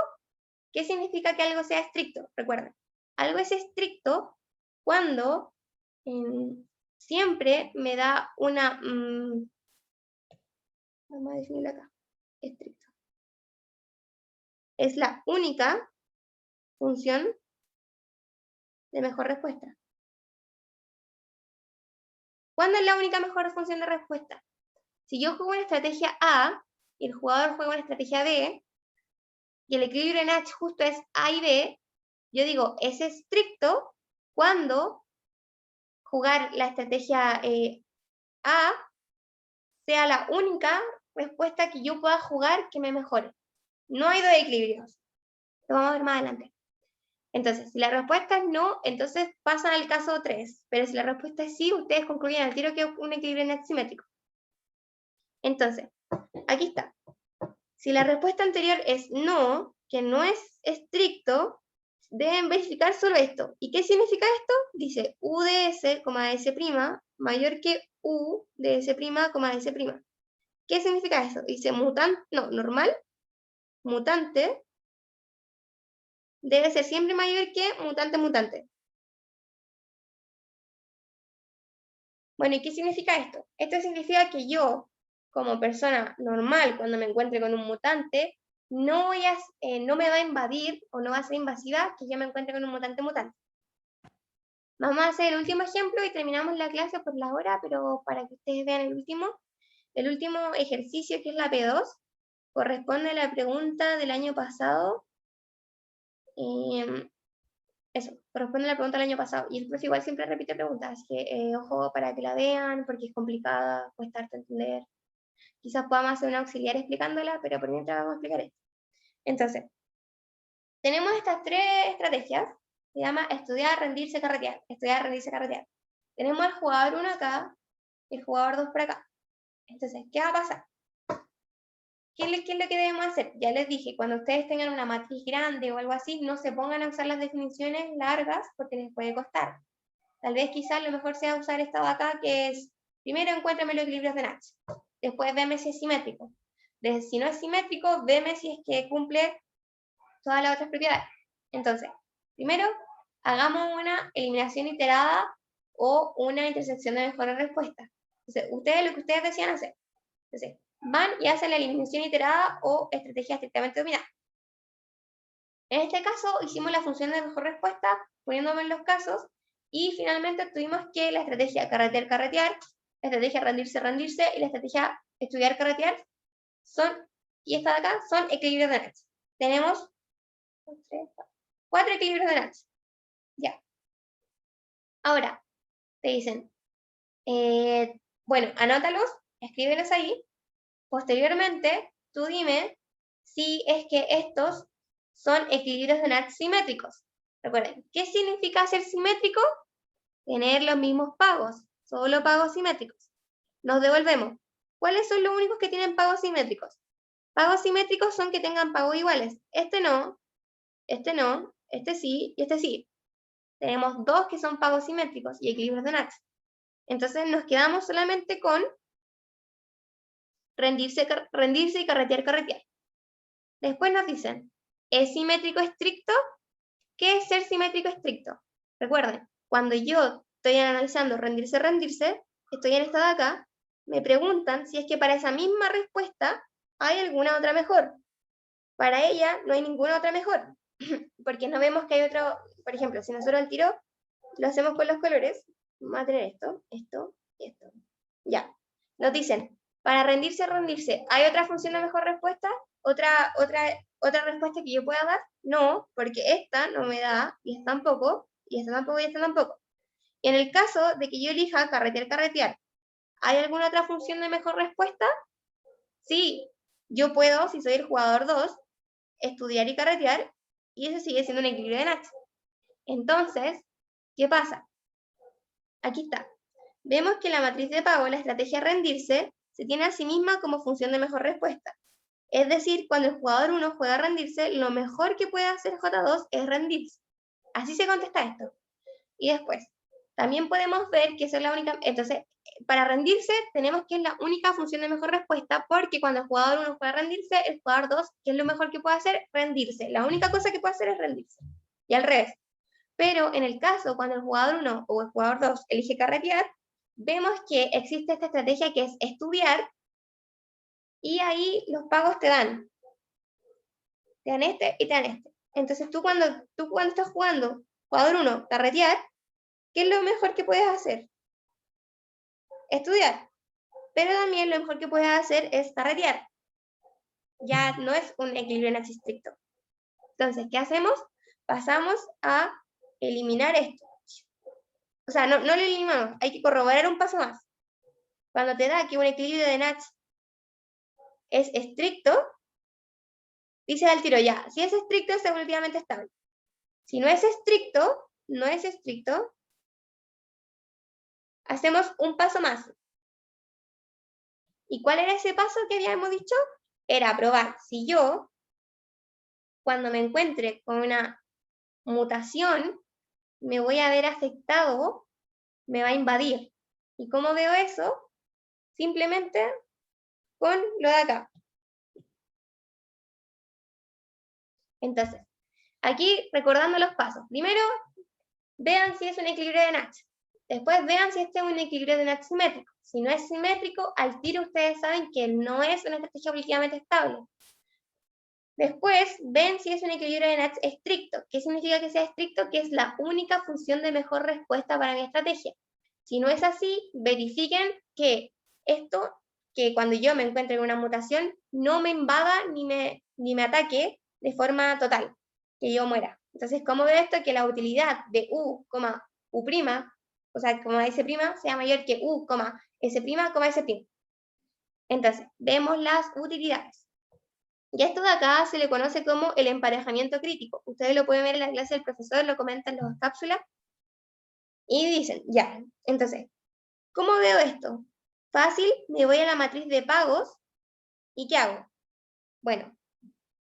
¿Qué significa que algo sea estricto? Recuerden, algo es estricto cuando siempre me da una... vamos a definirlo acá. Estricto. Es la única función de mejor respuesta. ¿Cuándo es la única mejor función de respuesta? Si yo juego una estrategia A y el jugador juega una estrategia B, y el equilibrio en Nash justo es A y B, yo digo, es estricto cuando jugar la estrategia A sea la única respuesta que yo pueda jugar que me mejore. No hay 2 equilibrios. Lo vamos a ver más adelante. Entonces, si la respuesta es no, entonces pasan al caso 3. Pero si la respuesta es sí, ustedes concluyen al tiro que es un equilibrio Nash simétrico. Entonces, aquí está. Si la respuesta anterior es no, que no es estricto, deben verificar solo esto. ¿Y qué significa esto? Dice U de S, S', mayor que U de S', S'. ¿Qué significa eso? Dice normal, mutante, debe ser siempre mayor que mutante. Bueno, ¿y qué significa esto? Esto significa que yo, como persona normal, cuando me encuentre con un mutante, no me va a invadir o no va a ser invasiva que yo me encuentre con un mutante. Vamos a hacer el último ejemplo y terminamos la clase por la hora, pero para que ustedes vean el último ejercicio, que es la P2, corresponde a la pregunta del año pasado. Eso, corresponde a la pregunta del año pasado. Y el profe igual siempre repite preguntas, así que ojo para que la vean, porque es complicada, cuesta harto entender. Quizás podamos hacer un auxiliar explicándola, pero por mientras vamos a explicar esto. Entonces, tenemos estas 3 estrategias. Se llama estudiar, rendirse, carretear. Estudiar, rendirse, carretear. Tenemos al jugador 1 acá y el jugador 2 por acá. Entonces, ¿qué va a pasar? ¿Qué es lo que debemos hacer? Ya les dije, cuando ustedes tengan una matriz grande o algo así, no se pongan a usar las definiciones largas porque les puede costar. Tal vez quizás lo mejor sea usar esta de acá, que es, primero encuéntrame los equilibrios de Nash. Después veme si es simétrico. Si no es simétrico, veme si es que cumple todas las otras propiedades. Entonces, primero, hagamos una eliminación iterada o una intersección de mejores respuestas. Entonces, lo que ustedes decían hacer. Entonces, van y hacen la eliminación iterada o estrategia estrictamente dominada. En este caso, hicimos la función de mejor respuesta, poniéndome en los casos, y finalmente tuvimos que la estrategia carretear, la estrategia rendirse, y la estrategia estudiar, carretear, y esta de acá, son equilibrios de Nash. Tenemos 4 equilibrios de Nash. Ya. Ahora, te dicen, bueno, anótalos, escríbelos ahí. Posteriormente, tú dime si es que estos son equilibrios de Nash simétricos. Recuerden, ¿qué significa ser simétrico? Tener los mismos pagos, solo pagos simétricos. Nos devolvemos. ¿Cuáles son los únicos que tienen pagos simétricos? Pagos simétricos son que tengan pagos iguales. Este no, este sí y este sí. Tenemos 2 que son pagos simétricos y equilibrios de Nash. Entonces nos quedamos solamente con rendirse y carretear. Después nos dicen, ¿es simétrico estricto? ¿Qué es ser simétrico estricto? Recuerden, cuando yo estoy analizando rendirse, estoy en esta de acá, me preguntan si es que para esa misma respuesta hay alguna otra mejor. Para ella no hay ninguna otra mejor, porque no vemos que hay otro, por ejemplo, si nosotros al tiro lo hacemos con los colores, vamos a tener esto y esto. Ya, nos dicen, para rendirse, ¿hay otra función de mejor respuesta? ¿Otra respuesta que yo pueda dar? No, porque esta no me da, y esta tampoco, y esta tampoco, y esta tampoco. Y en el caso de que yo elija carretear, ¿hay alguna otra función de mejor respuesta? Sí, yo puedo, si soy el jugador 2, estudiar y carretear, y eso sigue siendo un equilibrio de Nash. Entonces, ¿qué pasa? Aquí está. Vemos que la matriz de pago, la estrategia rendirse, se tiene a sí misma como función de mejor respuesta. Es decir, cuando el jugador 1 juega a rendirse, lo mejor que puede hacer J2 es rendirse. Así se contesta esto. Y después, también podemos ver que esa es la única... Entonces, para rendirse, tenemos que es la única función de mejor respuesta, porque cuando el jugador 1 juega a rendirse, el jugador 2, ¿qué es lo mejor que puede hacer? Rendirse. La única cosa que puede hacer es rendirse. Y al revés. Pero en el caso cuando el jugador 1 o el jugador 2 elige carretear, vemos que existe esta estrategia que es estudiar, y ahí los pagos te dan este y te dan este. Entonces tú cuando estás jugando jugador 1, carretear, ¿qué es lo mejor que puedes hacer? Estudiar. Pero también lo mejor que puedes hacer es carretear. Ya no es un equilibrio Nash estricto. Entonces, ¿qué hacemos? Pasamos a eliminar esto. O sea, no lo eliminamos, hay que corroborar un paso más. Cuando te da que un equilibrio de Nash es estricto, dice al tiro ya, si es estricto es evolutivamente estable. Si no es estricto, hacemos un paso más. ¿Y cuál era ese paso que habíamos dicho? Era probar si yo, cuando me encuentre con una mutación, me voy a ver afectado, me va a invadir. ¿Y cómo veo eso? Simplemente con lo de acá. Entonces, aquí recordando los pasos. Primero, vean si es un equilibrio de Nash. Después vean si este es un equilibrio de Nash simétrico. Si no es simétrico, al tiro ustedes saben que no es una estrategia evolutivamente estable. Después, ven si es un equilibrio de Nash estricto. ¿Qué significa que sea estricto? Que es la única función de mejor respuesta para mi estrategia. Si no es así, verifiquen que esto, que cuando yo me encuentre en una mutación, no me invada ni me ataque de forma total, que yo muera. Entonces, ¿cómo veo esto? Que la utilidad de U, U', o sea, como S', sea mayor que U, S', S'. Entonces, vemos las utilidades. Y esto de acá se le conoce como el emparejamiento crítico. Ustedes lo pueden ver en la clase del profesor, lo comentan en las cápsulas. Y dicen, ya, entonces, ¿cómo veo esto? Fácil, me voy a la matriz de pagos, ¿y qué hago? Bueno,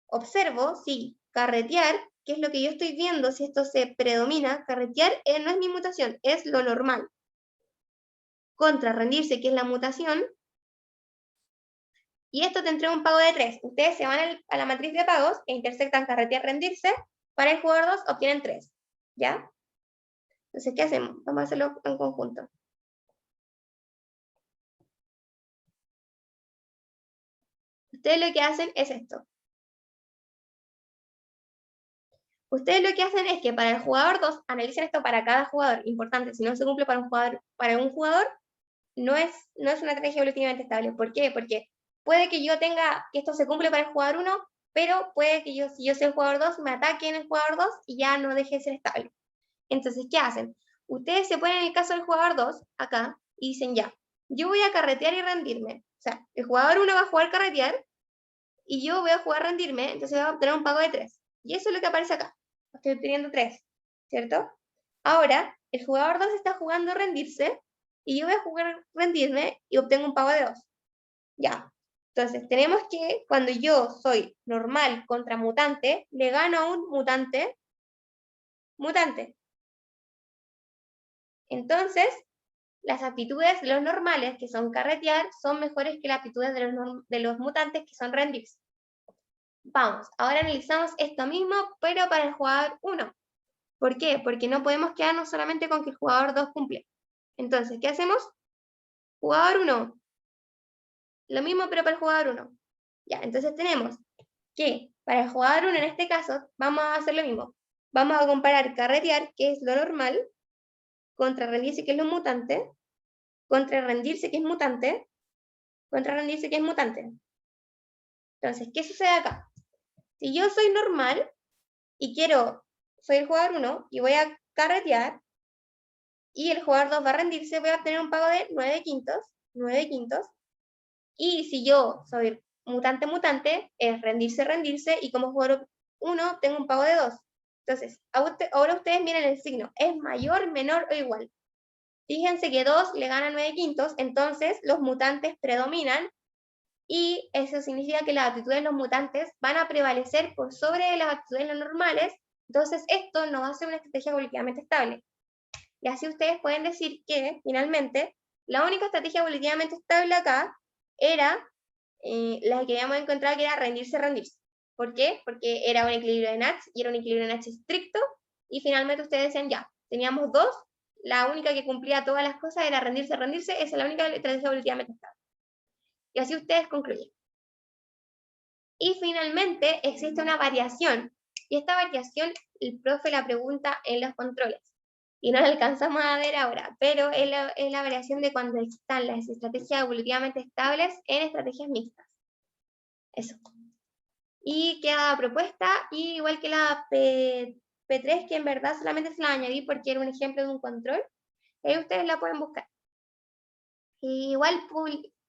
observo si carretear, que es lo que yo estoy viendo, si esto se predomina, carretear no es mi mutación, es lo normal. Contra rendirse, que es la mutación, y esto te entrega un pago de 3. Ustedes se van a la matriz de pagos e intersectan carretear, rendirse, para el jugador 2 obtienen 3, ¿ya? Entonces, ¿qué hacemos? Vamos a hacerlo en conjunto. Ustedes lo que hacen es esto. Ustedes lo que hacen es que para el jugador 2, analicen esto para cada jugador, importante, si no se cumple para un jugador, no es una estrategia evolutivamente estable. ¿Por qué? Porque puede que yo tenga, que esto se cumple para el jugador 1, pero puede que si yo soy el jugador 2, me ataquen el jugador 2 y ya no deje de ser estable. Entonces, ¿qué hacen? Ustedes se ponen en el caso del jugador 2, acá, y dicen ya, yo voy a carretear y rendirme. O sea, el jugador 1 va a jugar carretear, y yo voy a jugar rendirme, entonces voy a obtener un pago de 3. Y eso es lo que aparece acá. Estoy obteniendo 3, ¿cierto? Ahora, el jugador 2 está jugando rendirse, y yo voy a jugar rendirme y obtengo un pago de 2. Ya. Entonces, tenemos que cuando yo soy normal contra mutante, le gano a un mutante. Entonces, las aptitudes de los normales, que son carretear, son mejores que las aptitudes de los mutantes, que son rendirse. Vamos, ahora analizamos esto mismo, pero para el jugador 1. ¿Por qué? Porque no podemos quedarnos solamente con que el jugador 2 cumple. Entonces, ¿qué hacemos? Jugador 1. Lo mismo, pero para el jugador 1. Ya, entonces tenemos que para el jugador 1, en este caso, vamos a hacer lo mismo. Vamos a comparar carretear, que es lo normal, contra rendirse, que es lo mutante, contra rendirse, que es mutante, contra rendirse, que es mutante. Entonces, ¿qué sucede acá? Si yo soy normal y soy el jugador 1 y voy a carretear, y el jugador 2 va a rendirse, voy a obtener un pago de 9 quintos. Y si yo soy mutante, es rendirse, y como jugador 1 tengo un pago de 2. Entonces, ahora ustedes miren el signo, es mayor, menor o igual. Fíjense que 2 le gana 9 quintos, entonces los mutantes predominan, y eso significa que las aptitudes de los mutantes van a prevalecer por sobre las aptitudes de los normales, entonces esto no va a ser una estrategia evolutivamente estable. Y así ustedes pueden decir que, finalmente, la única estrategia evolutivamente estable acá era la que habíamos encontrado, que era rendirse. ¿Por qué? Porque era un equilibrio de Nash, y era un equilibrio de Nash estricto, y finalmente ustedes decían, ya, teníamos 2, la única que cumplía todas las cosas era rendirse, esa es la única estrategia evolutivamente estable. Y así ustedes concluyen. Y finalmente existe una variación, y esta variación el profe la pregunta en los controles, y no la alcanzamos a ver ahora, pero es la variación de cuando están las estrategias evolutivamente estables en estrategias mixtas. Eso. Y queda propuesta, y igual que la P3, que en verdad solamente se la añadí porque era un ejemplo de un control, ahí ustedes la pueden buscar. Y igual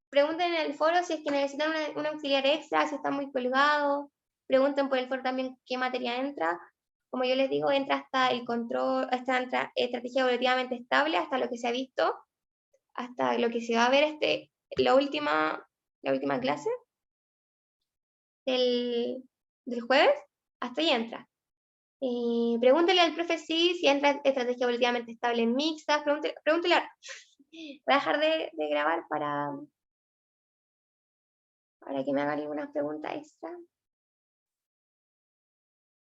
pregunten en el foro si es que necesitan un auxiliar extra, si está muy colgado. Pregunten por el foro también qué materia entra. Como yo les digo, entra hasta el control, hasta estrategia evolutivamente estable, hasta lo que se ha visto, hasta lo que se va a ver la última clase del jueves, hasta ahí entra. Pregúntele al profe si entra estrategia evolutivamente estable en mixtas, pregúntele ahora. Voy a dejar de grabar para que me hagan algunas preguntas extra.